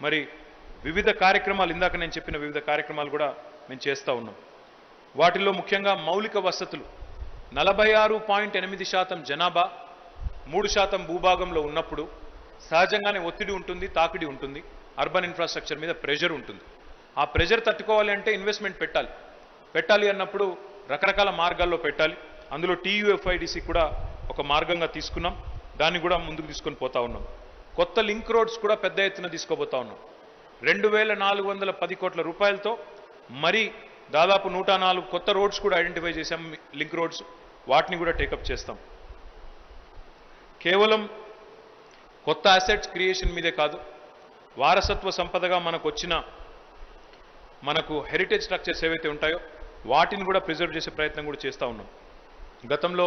మరి వివిధ కార్యక్రమాలు, ఇందాక నేను చెప్పిన వివిధ కార్యక్రమాలు కూడా మేము చేస్తూ ఉన్నాం. వాటిల్లో ముఖ్యంగా మౌలిక వసతులు. 46.8% జనాభా 3% భూభాగంలో ఉన్నప్పుడు సహజంగానే ఒత్తిడి ఉంటుంది, తాకిడి ఉంటుంది, అర్బన్ ఇన్ఫ్రాస్ట్రక్చర్ మీద ప్రెషర్ ఉంటుంది. ఆ ప్రెషర్ తట్టుకోవాలి అంటే ఇన్వెస్ట్మెంట్ పెట్టాలి అన్నప్పుడు రకరకాల మార్గాల్లో పెట్టాలి. అందులో TUFIDC కూడా ఒక మార్గంగా తీసుకున్నాం. దాన్ని కూడా ముందుకు తీసుకొని పోతా ఉన్నాం. కొత్త లింక్ రోడ్స్ కూడా పెద్ద ఎత్తున తీసుకోబోతా ఉన్నాం. 2,410 కోట్ల రూపాయలతో మరి దాదాపు 104 కొత్త రోడ్స్ కూడా ఐడెంటిఫై చేశాం, లింక్ రోడ్స్. వాటిని కూడా టేకప్ చేస్తాం. కేవలం కొత్త అసెట్స్ క్రియేషన్ మీదే కాదు, వారసత్వ సంపదగా మనకు హెరిటేజ్ స్ట్రక్చర్స్ ఏవైతే ఉంటాయో వాటిని కూడా ప్రిజర్వ్ చేసే ప్రయత్నం కూడా చేస్తూ ఉన్నాం. గతంలో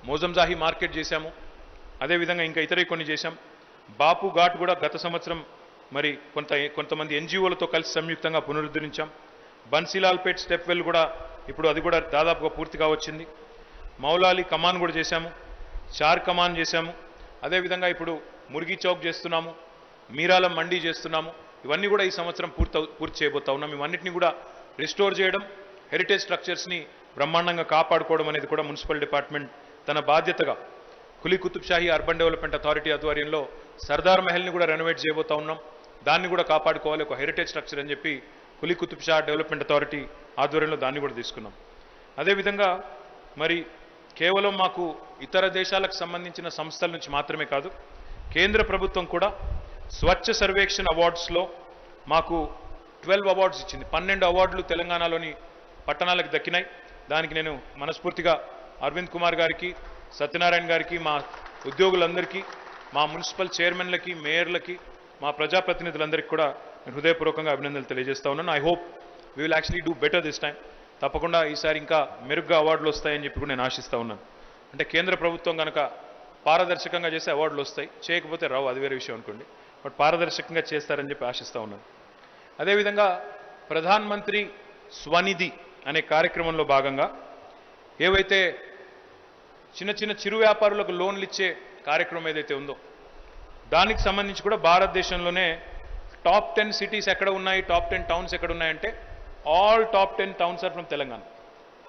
మోజంజాహి మార్కెట్ చేశాము, అదేవిధంగా ఇంకా ఇతర కొన్ని చేశాం. బాపు ఘాట్ కూడా గత సంవత్సరం మరి కొంతమంది NGOలతో కలిసి సంయుక్తంగా పునరుద్ధరించాం. బన్సీలాల్పేట్ స్టెప్ వెల్ కూడా ఇప్పుడు అది కూడా దాదాపుగా పూర్తిగా వచ్చింది. మౌలాలి కమాన్ కూడా చేశాము, చార్ కమాన్ చేశాము. అదేవిధంగా ఇప్పుడు మురిగి చౌక్ చేస్తున్నాము, మీరాలం మండీ చేస్తున్నాము. ఇవన్నీ కూడా ఈ సంవత్సరం పూర్తి చేయబోతా ఉన్నాం. ఇవన్నిటిని కూడా రిస్టోర్ చేయడం, హెరిటేజ్ స్ట్రక్చర్స్ని బ్రహ్మాండంగా కాపాడుకోవడం అనేది కూడా మున్సిపల్ డిపార్ట్మెంట్ తన బాధ్యతగా Quli Qutb Shahi urban development authority ఆధ్వర్యంలో సర్దార్ మహల్ని కూడా రెనోవేట్ చేయబోతా ఉన్నాం. దాన్ని కూడా కాపాడుకోవాలి, ఒక హెరిటేజ్ స్ట్రక్చర్ అని చెప్పి కులీ కుతుబ్ షా డెవలప్మెంట్ అథారిటీ ఆధ్వర్యంలో దాన్ని కూడా తీసుకున్నాం. అదేవిధంగా మరి కేవలం మాకు ఇతర దేశాలకు సంబంధించిన సంస్థల నుంచి మాత్రమే కాదు, కేంద్ర ప్రభుత్వం కూడా స్వచ్ఛ సర్వేక్షణ్ అవార్డ్స్లో మాకు 12 అవార్డ్స్ ఇచ్చింది. 12 అవార్డులు తెలంగాణలోని పట్టణాలకు దక్కినాయి. దానికి నేను మనస్ఫూర్తిగా అరవింద్ కుమార్ గారికి, సత్యనారాయణ గారికి, మా ఉద్యోగులందరికీ, మా మున్సిపల్ చైర్మన్లకి, మేయర్లకి, మా ప్రజాప్రతినిధులందరికీ కూడా నేను హృదయపూర్వకంగా అభినందనలు తెలియజేస్తా ఉన్నాను. I hope we will actually do better this time. తప్పకుండా ఈసారి ఇంకా మెరుగ్గా అవార్డులు వస్తాయని చెప్పి కూడా నేను ఆశిస్తూ ఉన్నాను. అంటే కేంద్ర ప్రభుత్వం కనుక పారదర్శకంగా చేసే అవార్డులు వస్తాయి, చేయకపోతే రావు, అది వేరే విషయం అనుకోండి. బట్ పారదర్శకంగా చేస్తారని చెప్పి ఆశిస్తూ ఉన్నాను. అదేవిధంగా ప్రధాన్ మంత్రి స్వనిధి అనే కార్యక్రమంలో భాగంగా ఏవైతే చిన్న చిన్న చిరు వ్యాపారులకు లోన్లు ఇచ్చే కార్యక్రమం ఏదైతే ఉందో దానికి సంబంధించి కూడా భారతదేశంలోనే టాప్ 10 సిటీస్ ఎక్కడ ఉన్నాయి, టాప్ 10 టౌన్స్ ఎక్కడ ఉన్నాయంటే all top 10 towns or from Telangana.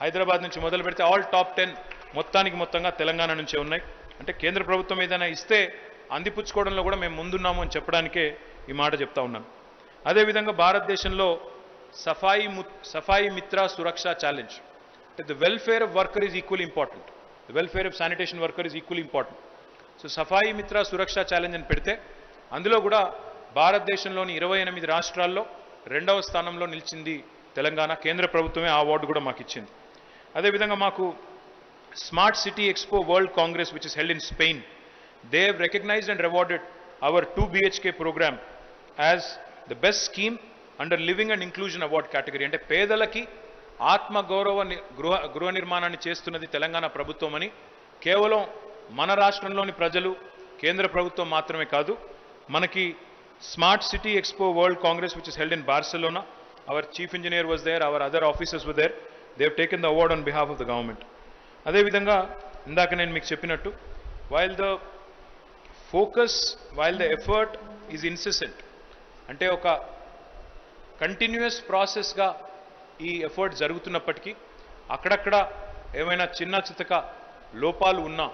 Hyderabad నుంచి మొదలు పెడితే ఆల్ టాప్ 10 మొత్తంగా తెలంగాణ నుంచే ఉన్నాయి. అంటే కేంద్ర ప్రభుత్వం ఏదైనా ఇస్తే అందిపుచ్చుకోవడంలో కూడా మేము ముందున్నాము అని చెప్పడానికే ఈ మాట చెప్తా ఉన్నాను. అదేవిధంగా భారతదేశంలో సఫాయి మిత్ర సురక్ష ఛాలెంజ్, అంటే the welfare of worker is equally important, the welfare of sanitation worker is equally important. So Safai Mitra Suraksha challenge అని పెడితే అందులో కూడా భారతదేశంలోని 28 రాష్ట్రాల్లో 2వ స్థానంలో నిలిచింది తెలంగాణ. కేంద్ర ప్రభుత్వమే ఆ అవార్డు కూడా మాకు ఇచ్చింది. అదేవిధంగా మాకు smart city expo world congress which is held in Spain, they have recognised and rewarded our 2 BHK programme as the best scheme under living and inclusion award category. అంటే పేదలకి ఆత్మగౌరవ గృహ నిర్మాణాన్ని చేస్తున్నది తెలంగాణ ప్రభుత్వం అని కేవలం మన రాష్ట్రంలోని ప్రజలు, కేంద్ర ప్రభుత్వం మాత్రమే కాదు, మనకి smart city expo world congress which is held in Barcelona, our chief engineer was there, our other officers were there, they have taken the award on behalf of the government. అదేవిధంగా ఇందాక నేను మీకు చెప్పినట్టు while the effort is incessant, అంటే ఒక continuous ప్రాసెస్గా ఈ effort జరుగుతున్నప్పటికీ అక్కడక్కడ ఏమైనా చిన్న చితక లోపాలు ఉన్నా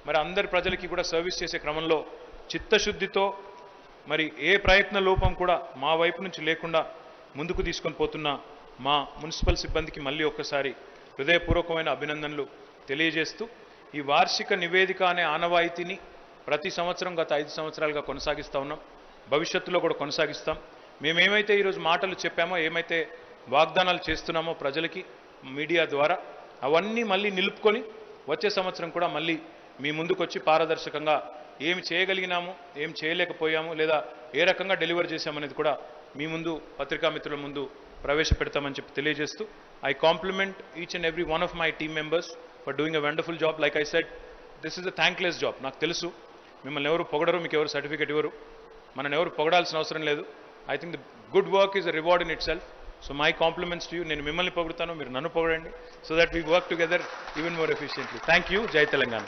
మరి అందరి ప్రజలకి కూడా సర్వీస్ చేసే క్రమంలో చిత్తశుద్ధితో మరి ఏ ప్రయత్న లోపం కూడా మా వైపు నుంచి లేకుండా ముందుకు తీసుకొని పోతున్న మా మున్సిపల్ సిబ్బందికి మళ్ళీ ఒక్కసారి హృదయపూర్వకమైన అభినందనలు తెలియజేస్తూ ఈ వార్షిక నివేదిక అనే ఆనవాయితీని ప్రతి సంవత్సరం గత 5 సంవత్సరాలుగా కొనసాగిస్తూ ఉన్నాం, భవిష్యత్తులో కూడా కొనసాగిస్తాం. మేమేమైతే ఈరోజు మాటలు చెప్పామో, ఏమైతే వాగ్దానాలు చేస్తున్నామో ప్రజలకి మీడియా ద్వారా, అవన్నీ మళ్ళీ నిలుపుకొని వచ్చే సంవత్సరం కూడా మళ్ళీ మీ ముందుకు వచ్చి పారదర్శకంగా ఏమి చేయగలిగినాము, ఏం చేయలేకపోయాము, లేదా ఏ రకంగా డెలివర్ చేశామనేది కూడా మీ ముందు పత్రికా మిత్రుల ముందు ప్రవేశపెడతామని చెప్పి తెలియజేస్తూ I complement each and every one of my team members for doing a wonderful job. Like I said, this is a thankless job. నాకు తెలుసు మిమ్మల్ని ఎవరు పొగడరు, మీకు ఎవరు సర్టిఫికేట్ ఇవ్వరు, మనల్ని ఎవరు పొగడాల్సిన అవసరం లేదు. I think the good work is a reward in itself. So my compliments to you. నేను మిమ్మల్ని పొగుడుతాను, మీరు నన్ను పొగడండి, so that we work together even more efficiently. Thank you. జై Telangana.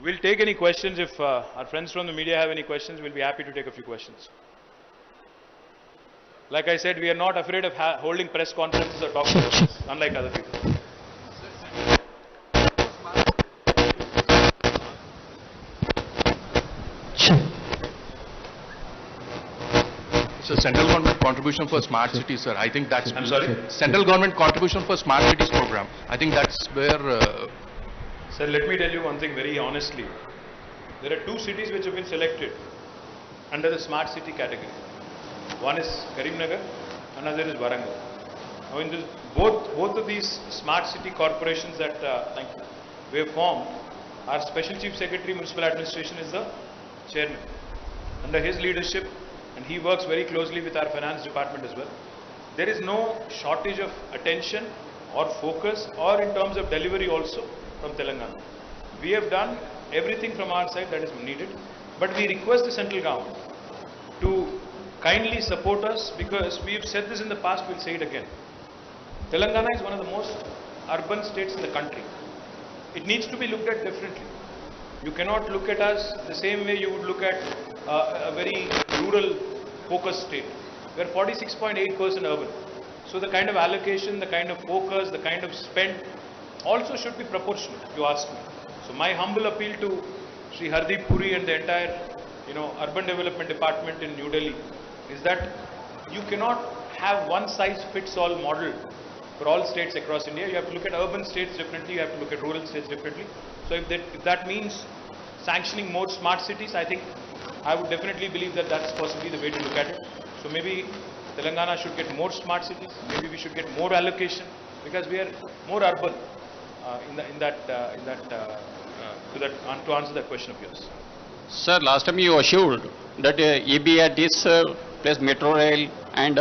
We'll take any questions. If our friends from the media have any questions, we'll be happy to take a few questions. Like I said, we are not afraid of holding press conferences or talking about this, unlike other people. So central government contribution for smart cities, sir. I think that's... I'm sorry? Central government contribution for smart cities program. I think that's where... Sir, let me tell you one thing very honestly. There are 2 cities which have been selected under the smart city category. One is Karimnagar, another is Warangal. Now in this, both of these smart city corporations that we have formed, our Special Chief Secretary Municipal Administration is the chairman. Under his leadership, and he works very closely with our finance department as well, there is no shortage of attention or focus or in terms of delivery also from Telangana. We have done everything from our side that is needed, but we request the central government to kindly support us, because we have said this in the past, we'll say it again. Telangana is one of the most urban states in the country. It needs to be looked at differently. You cannot look at us the same way you would look at a very rural focused state. We are 46.8% urban. So the kind of allocation, the kind of focus, the kind of spend also should be proportional, if you ask me. So my humble appeal to Sri Hardeep Puri and the entire, urban development department in New Delhi is that you cannot have one size fits all model for all states across India. You have to look at urban states differently, you have to look at rural states differently. So if that means sanctioning more smart cities, I think I would definitely believe that that's possibly the way to look at it. So maybe Telangana should get more smart cities, maybe we should get more allocation, because we are more urban to answer that question of yours. Sir, last time you assured that EBRTs plus metro rail and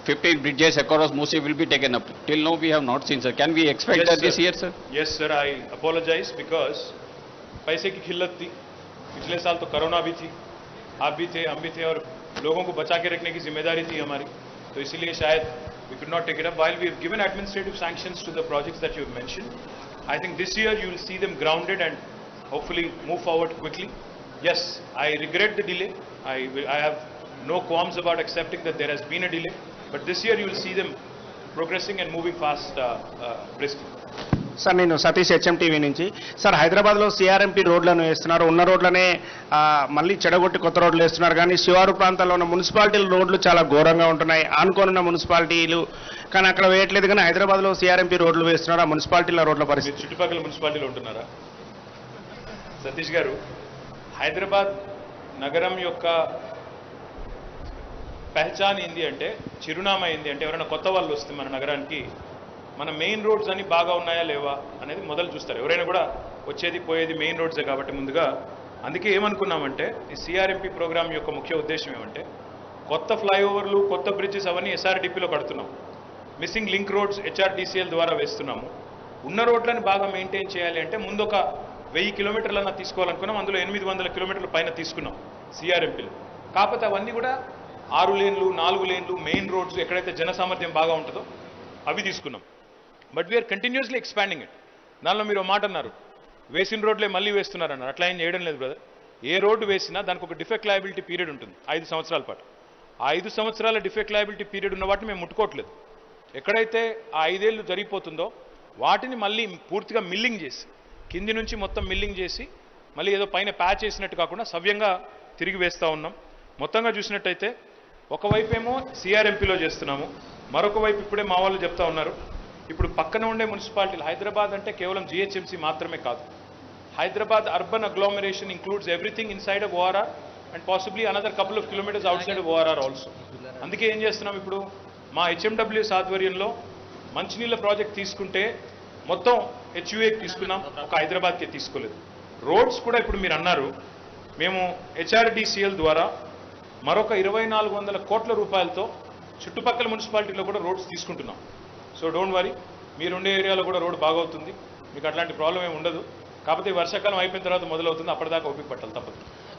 15 bridges across Musi will be taken up. Till now we have not seen, sir. Can we expect that this year, sir? Yes, sir. I apologize because पैसे की किल्लत थी. पिछले साल तो corona भी थी, आप भी थे, हम भी थे, और लोगों को बचा के रखने की जिम्मेदारी थी हमारी. तो इसीलिए शायद we could not take it up. While we have given administrative sanctions to the projects that you have mentioned, I think this year you will see them grounded and hopefully move forward quickly. Yes, I regret the delay. I have no qualms about accepting that there has been a delay, but this year you will see them progressing and moving fast briskly. Sir నేను Satish HMTV నుంచి. Sir హైదరాబాద్లో CRMP రోడ్లను వేస్తున్నారు, ఉన్న రోడ్లనే మళ్ళీ చెడగొట్టి కొత్త రోడ్లు వేస్తున్నారు, కానీ శివారు ప్రాంతాల్లో ఉన్న మున్సిపాలిటీల రోడ్లు చాలా ఘోరంగా ఉంటున్నాయి. ఆనుకోనున్న మున్సిపాలిటీలు కానీ అక్కడ వేయట్లేదు, కానీ హైదరాబాద్లో సిఆర్ఎంపీ రోడ్లు వేస్తున్నారు. ఆ మున్సిపాలిటీల రోడ్ల పరిస్థితి. చుట్టుపక్కల మున్సిపాలిటీలు ఉంటున్నారా సతీష్ గారు? హైదరాబాద్ నగరం యొక్క పెహచాన్ ఏంది అంటే, చిరునామా ఏంది అంటే, ఎవరైనా కొత్త వాళ్ళు వస్తే మన నగరానికి మన మెయిన్ రోడ్స్ అని బాగా ఉన్నాయా లేవా అనేది మొదలు చూస్తారు. ఎవరైనా కూడా వచ్చేది పోయేది మెయిన్ రోడ్సే కాబట్టి ముందుగా. అందుకే ఏమనుకున్నామంటే, ఈ సిఆర్ఎంపీ ప్రోగ్రామ్ యొక్క ముఖ్య ఉద్దేశం ఏమంటే, కొత్త ఫ్లైఓవర్లు, కొత్త బ్రిడ్జెస్ అవన్నీ ఎస్ఆర్డిపిలో కడుతున్నాం, మిస్సింగ్ లింక్ రోడ్స్ హెచ్ఆర్టీసీఎల్ ద్వారా వేస్తున్నాము. ఉన్న రోడ్లను బాగా మెయింటైన్ చేయాలి అంటే ముందు ఒక 1000 కిలోమీటర్లన్నా తీసుకోవాలనుకున్నాం. అందులో 800 కిలోమీటర్ల పైన తీసుకున్నాం సిఆర్ఎంపీలో. కాకపోతే అవన్నీ కూడా 6 లేన్లు, 4 లేన్లు మెయిన్ రోడ్స్ ఎక్కడైతే జన సామర్థ్యం బాగా ఉంటుందో అవి తీసుకున్నాం. But we are continuously expanding it. దానిలో మీరు మాట అన్నారు, వేసిన రోడ్లే మళ్ళీ వేస్తున్నారన్నారు. అట్లా ఏం చేయడం లేదు బ్రదర్. ఏ రోడ్డు వేసినా దానికి ఒక డిఫెక్ట్ లయబిలిటీ పీరియడ్ ఉంటుంది 5 సంవత్సరాల పాటు. ఆ 5 సంవత్సరాల డిఫెక్ట్ లయబిలిటీ పీరియడ్ ఉన్న వాటిని మేము ముట్టుకోవట్లేదు. ఎక్కడైతే ఆ 5 ఏళ్ళు జరిగిపోతుందో వాటిని మళ్ళీ పూర్తిగా మిల్లింగ్ చేసి, కింది నుంచి మొత్తం మిల్లింగ్ చేసి, మళ్ళీ ఏదో పైన ప్యాచ్ చేసినట్టు కాకుండా సవ్యంగా తిరిగి వేస్తూ ఉన్నాం. మొత్తంగా చూసినట్టయితే ఒకవైపు ఏమో సిఆర్ఎంపీలో చేస్తున్నాము, మరొక వైపు ఇప్పుడే మా వాళ్ళు చెప్తా ఉన్నారు, ఇప్పుడు పక్కన ఉండే మున్సిపాలిటీలు, హైదరాబాద్ అంటే కేవలం జిహెచ్ఎంసీ మాత్రమే కాదు, Hyderabad urban agglomeration includes everything inside of ORR and possibly another couple of kilometres outside of ORR also. అందుకే ఏం చేస్తున్నాం, ఇప్పుడు మా హెచ్ఎండబ్ల్యూఎస్ ఆధ్వర్యంలో మంచినీళ్ళ ప్రాజెక్ట్ తీసుకుంటే మొత్తం హెచ్యూఏకి తీసుకున్నాం, ఒక హైదరాబాద్కే తీసుకోలేదు. రోడ్స్ కూడా ఇప్పుడు మీరు అన్నారు, మేము హెచ్ఆర్డీసీఎల్ ద్వారా మరొక 2400 కోట్ల రూపాయలతో చుట్టుపక్కల మున్సిపాలిటీలో కూడా రోడ్స్ తీసుకుంటున్నాం. సో డోంట్ వరీ, మీరుండే ఏరియాలో కూడా రోడ్ బాగవుతుంది, మీకు అట్లాంటి ప్రాబ్లం ఏమి ఉండదు. కాకపోతే వర్షాకాలం అయిపోయిన తర్వాత మొదలవుతుంది, అప్పటిదాకా ఓపిక పట్టాలి, తప్పదు.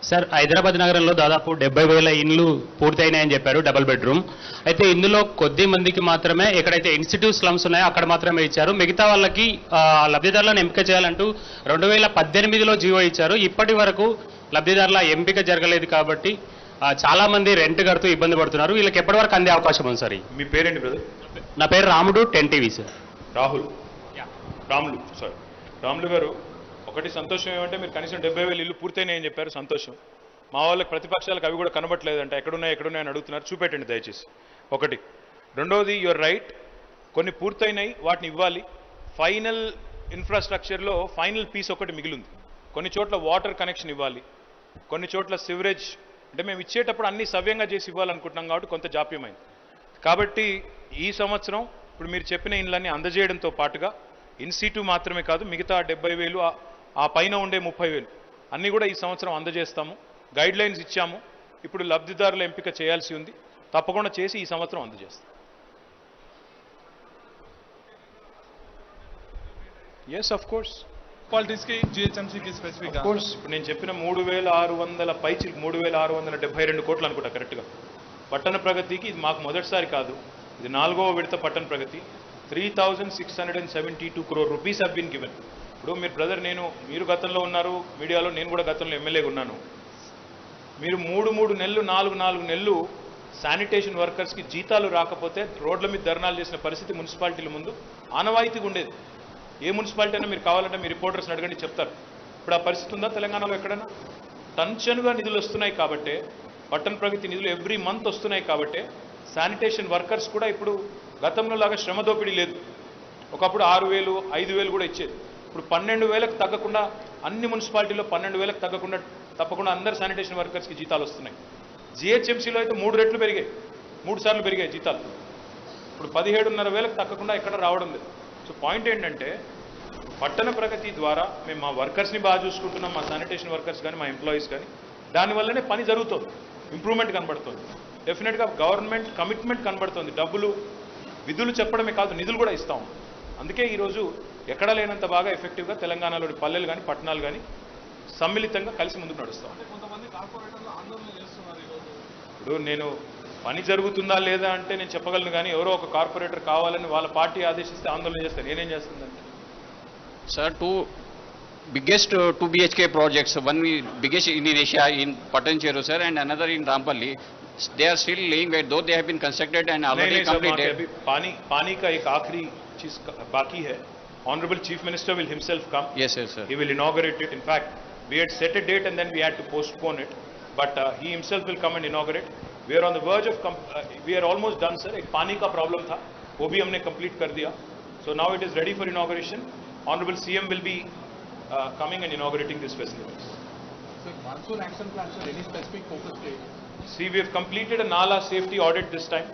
సార్, హైదరాబాద్ నగరంలో దాదాపు 70,000 ఇండ్లు పూర్తయినాయని చెప్పారు, డబుల్ బెడ్రూమ్. అయితే ఇందులో కొద్ది మందికి మాత్రమే, ఎక్కడైతే ఇన్స్టిట్యూట్ స్లమ్స్ ఉన్నాయో అక్కడ మాత్రమే ఇచ్చారు. మిగతా వాళ్ళకి లబ్ధిదారులను ఎంపిక చేయాలంటూ 2018లో జీవో ఇచ్చారు. ఇప్పటి వరకు లబ్ధిదారుల ఎంపిక జరగలేదు కాబట్టి చాలా మంది రెంట్ కడుతూ ఇబ్బంది పడుతున్నారు. వీళ్ళకి ఎప్పటి వరకు అందే అవకాశం ఉంది సార్? మీ పేరేంటి బ్రదర్? నా పేరు రాముడు, 10 టీవీ సార్. రాములు గారు, ఒకటి సంతోషం ఏమంటే మీరు కనీసం 70,000 ఇల్లు పూర్తయినాయని చెప్పారు, సంతోషం. మా వాళ్ళకి ప్రతిపక్షాలకు అవి కూడా కనబట్టలేదంట, ఎక్కడున్నాయని అడుగుతున్నారు, చూపెట్టండి దయచేసి. ఒకటి. రెండోది, యువర్ రైట్, కొన్ని పూర్తయినాయి, వాటిని ఇవ్వాలి. ఫైనల్ ఇన్ఫ్రాస్ట్రక్చర్లో ఫైనల్ పీస్ ఒకటి మిగిలింది. కొన్ని చోట్ల వాటర్ కనెక్షన్ ఇవ్వాలి, కొన్ని చోట్ల సివరేజ్, అంటే మేము ఇచ్చేటప్పుడు అన్ని సవ్యంగా చేసి ఇవ్వాలనుకుంటున్నాం కాబట్టి కొంత జాప్యమైంది. కాబట్టి ఈ సంవత్సరం ఇప్పుడు మీరు చెప్పిన ఇండ్లన్నీ అందజేయడంతో పాటుగా ఇన్సిటు మాత్రమే కాదు, మిగతా 70,000, ఆ పైన ఉండే 30,000 అన్నీ కూడా ఈ సంవత్సరం అందజేస్తాము. గైడ్ లైన్స్ ఇచ్చాము. ఇప్పుడు లబ్ధిదారుల ఎంపిక చేయాల్సి ఉంది, తప్పకుండా చేసి ఈ సంవత్సరం అందజేస్తాం. Yes, of course. పాలిటిక్స్కి జిహెచ్ఎంసీకి స్పెసిఫిక్ కోర్స్ ఇప్పుడు నేను చెప్పిన 3,600 పైచి 3,672 కోట్లు అనుకుంటా కరెక్ట్గా. పట్టణ ప్రగతికి ఇది మాకు మొదటిసారి కాదు, ఇది 4వ విడత పట్టణ ప్రగతి. 3,672 crore rupees have been given. ఇప్పుడు మీరు బ్రదర్, మీరు గతంలో ఉన్నారు మీడియాలో, నేను కూడా గతంలో ఎమ్మెల్యేగా ఉన్నాను. మీరు 3 నెలలు 4 నెలలు శానిటేషన్ వర్కర్స్కి జీతాలు రాకపోతే రోడ్ల మీద ధర్నాలు చేసిన పరిస్థితి మున్సిపాలిటీల ముందు ఆనవాయితీగా ఉండేది. ఏ మున్సిపాలిటీ అయినా మీరు కావాలంటే మీ రిపోర్టర్స్ని అడగండి, చెప్తారు. ఇప్పుడు ఆ పరిస్థితి ఉందా తెలంగాణలో ఎక్కడైనా? టంచనుగా నిధులు వస్తున్నాయి కాబట్టే, పట్టణ ప్రగతి నిధులు ఎవ్రీ మంత్ వస్తున్నాయి కాబట్టే శానిటేషన్ వర్కర్స్ కూడా ఇప్పుడు గతంలో లాగా శ్రమ దోపిడీ లేదు. ఒకప్పుడు 6,000 5,000 కూడా ఇచ్చేది. ఇప్పుడు 12,000కు తగ్గకుండా అన్ని మున్సిపాలిటీలో 12,000కు తప్పకుండా అందరు శానిటేషన్ వర్కర్స్కి జీతాలు వస్తున్నాయి. జిహెచ్ఎంసీలో అయితే 3 రెట్లు పెరిగాయి, 3 సార్లు పెరిగాయి జీతాలు. ఇప్పుడు 17,500కు తగ్గకుండా ఎక్కడ రావడం లేదు. సో పాయింట్ ఏంటంటే పట్టణ ప్రగతి ద్వారా మేము మా వర్కర్స్ని బాగా చూసుకుంటున్నాం, మా శానిటేషన్ వర్కర్స్ కానీ మా ఎంప్లాయీస్ కానీ, దానివల్లనే పని జరుగుతుంది, ఇంప్రూవ్మెంట్ కనబడుతుంది. డెఫినెట్గా గవర్నమెంట్ కమిట్మెంట్ కనబడుతుంది. డబ్బులు విధులు చెప్పడమే కాదు, నిధులు కూడా ఇస్తాం. అందుకే ఈరోజు ఎక్కడ లేనంత బాగా ఎఫెక్టివ్గా తెలంగాణలోని పల్లెలు కానీ పట్టణాలు కానీ సమ్మిళితంగా కలిసి ముందుకు నడుస్తాం. ఇప్పుడు నేను పని జరుగుతుందా లేదా అంటే నేను చెప్పగలను, కానీ ఎవరో ఒక కార్పొరేటర్ కావాలని వాళ్ళ పార్టీ ఆదేశిస్తే ఆందోళన చేస్తారు. నేనేం చేస్తుందంటే Sir, two biggest 2 BHK projects, one is biggest in Asia in Patancheru, sir, and another in Rampalli. They are still laying wait, though they have been constructed and already completed. पानी का एक आखिरी चीज बाकी है. Honorable Chief Minister will himself come. Yes, yes, sir. He will inaugurate it. In fact, we had set a date and then we had to postpone it. But he himself will come and inaugurate. We are on the verge of, we are almost done, sir. एक पानी का problem था, वो भी हमने complete कर दिया. So now it is ready for inauguration. Honorable CM will be coming and inaugurating this facilities. So, monsoon action plans, sir, any specific focus taken? See, we have completed a Nala safety audit this time.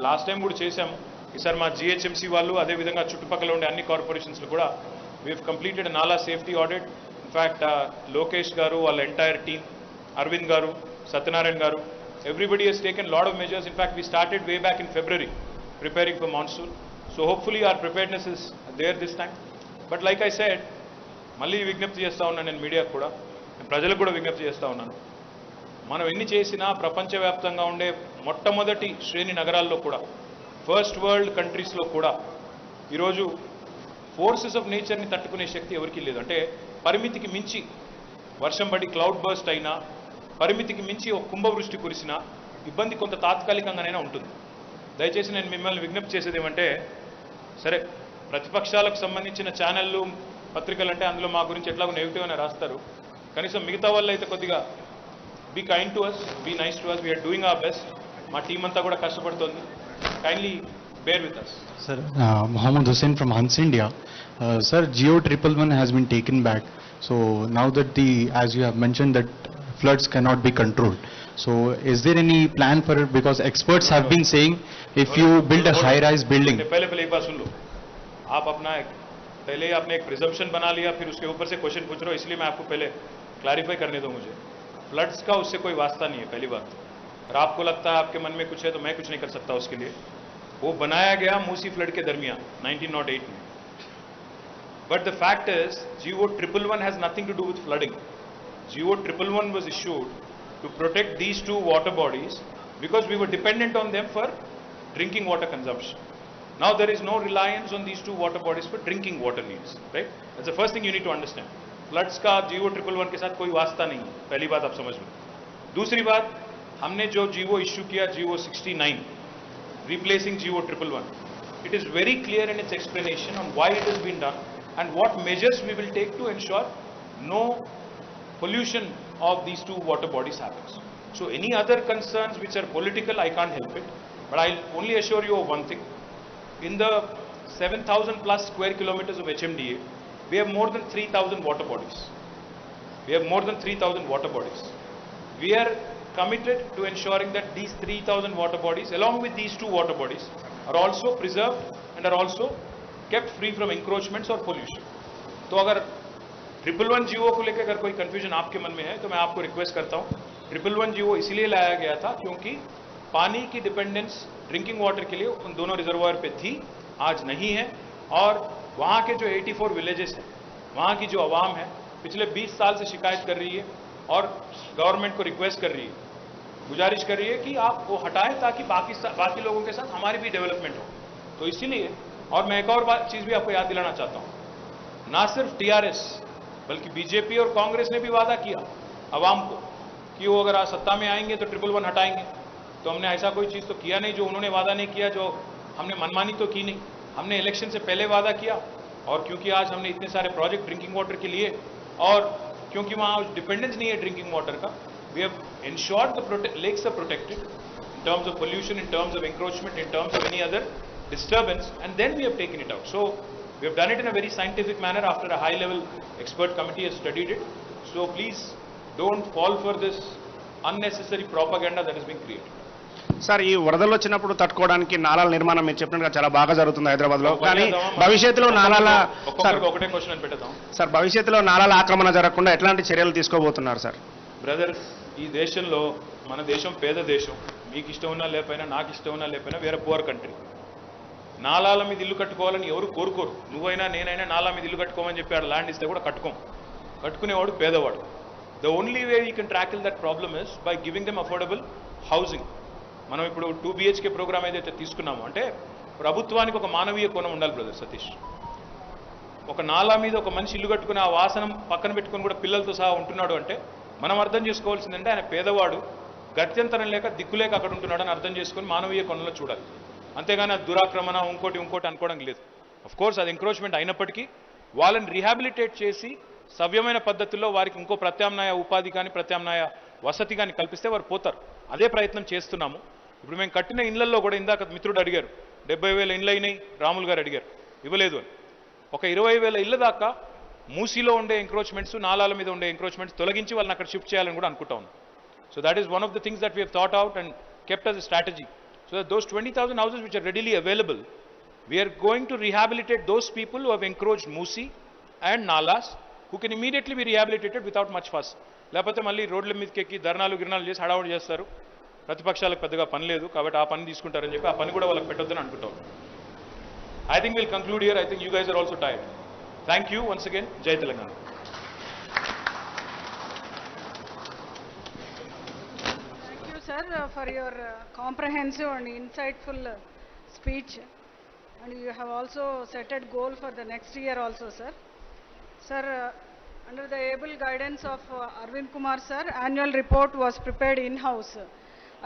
Last time కూడా చేసాము. ఈసారి మా GHMC వాళ్ళు అదేవిధంగా చుట్టుపక్కల ఉండే అన్ని కార్పొరేషన్స్లో కూడా we have completed a Nala safety audit. In fact, Lokesh గారు, వాళ్ళ ఎంటైర్ టీమ్, అరవింద్ గారు, సత్యనారాయణ గారు, everybody has taken a lot of measures. In fact, we started way back in February preparing for monsoon. So hopefully our preparedness is there this time. But like I said, మళ్ళీ విజ్ఞప్తి చేస్తూ ఉన్నాను నేను మీడియాకు కూడా, నేను ప్రజలకు కూడా విజ్ఞప్తి చేస్తూ ఉన్నాను. మనం ఎన్ని చేసినా ప్రపంచవ్యాప్తంగా ఉండే మొట్టమొదటి శ్రేణి నగరాల్లో కూడా, ఫస్ట్ వరల్డ్ కంట్రీస్లో కూడా ఈరోజు ఫోర్సెస్ ఆఫ్ నేచర్ని తట్టుకునే శక్తి ఎవరికీ లేదు. అంటే పరిమితికి మించి వర్షం పడి క్లౌడ్ బర్స్ట్ అయినా, పరిమితికి మించి ఒక కుంభవృష్టి కురిసినా ఇబ్బంది కొంత తాత్కాలికంగానైనా ఉంటుంది. దయచేసి నేను మిమ్మల్ని విజ్ఞప్తి చేసేది ఏమంటే, సరే ప్రతిపక్షాలకు సంబంధించిన ఛానళ్ళు పత్రికలు అంటే అందులో మా గురించి ఎట్లాగో నెగిటివ్ అని రాస్తారు, కనీసం మిగతా వాళ్ళు అయితే కొద్దిగా be kind to us, be nice to us, we are doing our best. మా టీం అంతా కూడా కష్టపడుతుంది. Kindly bear with us. Sir, Mohammed Hussain from Hans India. Sir, Geo 111 has been taken back. So now that as you have mentioned that floods cannot be controlled. So is there any plan for it? Because experts have been saying if you build a high-rise building. पहले एक बात सुन लो. आप अपना पहले आपने एक presumption बना लिया, फिर उसके ऊपर से क्वेश्चन पूछ रहे हो, इसलिए मैं आपको पहले क्लैरिफाई करने दो मुझे. फ्लड्स का उससे कोई वास्ता नहीं है, पहली बात. और आपको लगता है आपके मन में कुछ है तो मैं कुछ नहीं कर सकता उसके लिए. वो बनाया गया मूसी फ्लड के दरमियान 1908 में. But the fact is GO 111 has nothing to do with flooding. GO 111 was issued to protect these two water bodies because we were dependent on them for drinking water consumption. Now there is no reliance on these two water bodies for drinking water needs, right? That's the first thing you need to understand. Floods का GO 111 के साथ कोई वास्ता नहीं है, पहली बात आप समझ लो. दूसरी बात, हमने जो GO इश्यू किया GO 69 replacing GO 111, it is very clear in its explanation on why it has been done and what measures we will take to ensure no pollution of these two water bodies happens. So any other concerns which are political, I can't help it, but I'll only assure you of one thing. In the 7,000 plus square kilometers of HMDA, we have more than 3,000 water bodies. We have more than 3,000 water bodies. We are committed to ensuring that these 3,000 water bodies, along with these two water bodies, are also preserved and are also kept free from encroachments or pollution. तो अगर 111 GO को लेकर अगर कोई confusion आपके मन में है तो मैं आपको रिक्वेस्ट करता हूँ, 111 GO इसलिए लाया गया था क्योंकि पानी की डिपेंडेंस ड्रिंकिंग वाटर के लिए उन दोनों रिजर्वायर पे थी, आज नहीं है. और वहाँ के जो 84 विलेजेस हैं, वहाँ की जो आवाम है पिछले 20 साल से शिकायत कर रही है और गवर्नमेंट को रिक्वेस्ट कर रही है, गुजारिश कर रही है कि आप वो हटाएं ताकि बाकी लोगों के साथ हमारी भी डेवलपमेंट हो. तो इसीलिए, और मैं एक और चीज़ भी आपको याद दिलाना चाहता हूँ, ना सिर्फ TRS बल्कि बीजेपी और कांग्रेस ने भी वादा किया आवाम को कि वो अगर आज सत्ता में आएंगे तो 111 हटाएंगे. तो हमने ऐसा कोई चीज़ तो किया नहीं जो उन्होंने वादा नहीं किया, जो हमने मनमानी तो की नहीं. हमने इलेक्शन से पहले वादा किया, और क्योंकि आज हमने इतने सारे प्रोजेक्ट ड्रिंकिंग वाटर के लिए, और क्योंकि वहाँ डिपेंडेंस नहीं है ड्रिंकिंग वाटर का, we have ensured the lakes are protected. In terms of pollution, in terms of encroachment, in terms of any other disturbance, and then we have taken it out. So we have done it in a very scientific manner after a high-level expert committee has studied it. So please don't fall for this unnecessary propaganda that has been created. Sir ఈ వరదలు వచ్చినప్పుడు తట్టుకోవడానికి నాలాల నిర్మాణం మీరు చెప్పినట్టుగా చాలా బాగా జరుగుతుంది హైదరాబాద్లో. కానీ భవిష్యత్తులో నాలాల ఒకటే క్వశ్చన్ అని పెట్టేద్దాం సార్, భవిష్యత్తులో నాలాల ఆక్రమణ జరగకుండా ఎట్లాంటి చర్యలు తీసుకోబోతున్నారు సార్? బ్రదర్, ఈ దేశంలో మన దేశం పేద దేశం. మీకు ఇష్టం ఉన్నా లేకపోయినా, నాకు ఇష్టం ఉన్నా లేకపోయినా, వేరే పువర్ కంట్రీ. నాలాల మీద ఇల్లు కట్టుకోవాలని ఎవరు కోరుకోరు. నువ్వైనా నేనైనా నాలా మీద ఇల్లు కట్టుకోమని చెప్పి ఆడ ల్యాండ్ ఇస్తే కూడా కట్టుకునేవాడు పేదవాడు. The only way you can tracheal that problem is by giving them affordable housing. మనం ఇప్పుడు 2 BHK ప్రోగ్రామ్ ఏదైతే తీసుకున్నామో, అంటే ప్రభుత్వానికి ఒక మానవీయ కోణం ఉండాలి బ్రదర్ సతీష్. ఒక నాలా మీద ఒక మనిషి ఇల్లు కట్టుకుని ఆ వాసనం పక్కన పెట్టుకుని కూడా పిల్లలతో సహా ఉంటున్నాడు అంటే మనం అర్థం చేసుకోవాల్సిందంటే ఆయన పేదవాడు, గత్యంతరం లేక దిక్కులేక అక్కడ ఉంటున్నాడు అని అర్థం చేసుకుని మానవీయ కోణంలో చూడాలి. అంతేగాని అది దురాక్రమణ ఇంకోటి అనుకోవడం లేదు. అఫ్ కోర్స్ అది ఎంక్రోచ్మెంట్ అయినప్పటికీ వాళ్ళని రీహాబిలిటేట్ చేసి సవ్యమైన పద్ధతుల్లో వారికి ఇంకో ప్రత్యామ్నాయ ఉపాధి కానీ ప్రత్యామ్నాయ వసతి కానీ కల్పిస్తే వారు పోతారు. అదే ప్రయత్నం చేస్తున్నాము. ఇప్పుడు మేము కట్టిన ఇళ్లలో కూడా ఇందాక మిత్రుడు అడిగారు, 70,000 ఇండ్లు అయినాయి, రాములు గారు అడిగారు, ఇవ్వలేదు అని. ఒక 20,000 ఇళ్ల దాకా మూసీలో ఉండే ఎంక్రోచ్మెంట్స్, నాలాల మీద ఉండే ఎంక్రోచ్మెంట్స్ తొలగించి వాళ్ళని అక్కడ షిఫ్ట్ చేయాలని కూడా అనుకుంటా ఉన్నాం. So that is one of the things that we have thought out and kept as a strategy. So that those 20,000 houses which are readily available, we are going to rehabilitate those people who have encroached Musi and Nalas, who can immediately be rehabilitated without much fuss. లేకపోతే మళ్ళీ రోడ్ల మీదకి ఎక్కి ధర్నాలు చేసి హడావుడి చేస్తారు. ప్రతిపక్షాలకు పెద్దగా పని లేదు కాబట్టి ఆ పని తీసుకుంటారని చెప్పి ఆ పని కూడా వాళ్ళకి పెట్టొద్దని అనుకుంటాం. I think we'll conclude here. I think you guys are also tired. Thank you once again. Jai Telangana. Sir, for your comprehensive and insightful speech, and you have also set a goal for the next year also, sir. Sir, under the able guidance of Arvind Kumar sir, annual report was prepared in-house.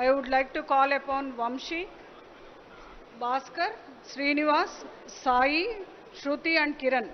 I would like to call upon Vamshi, Bhaskar, Srinivas, Sai, Shruti and Kiran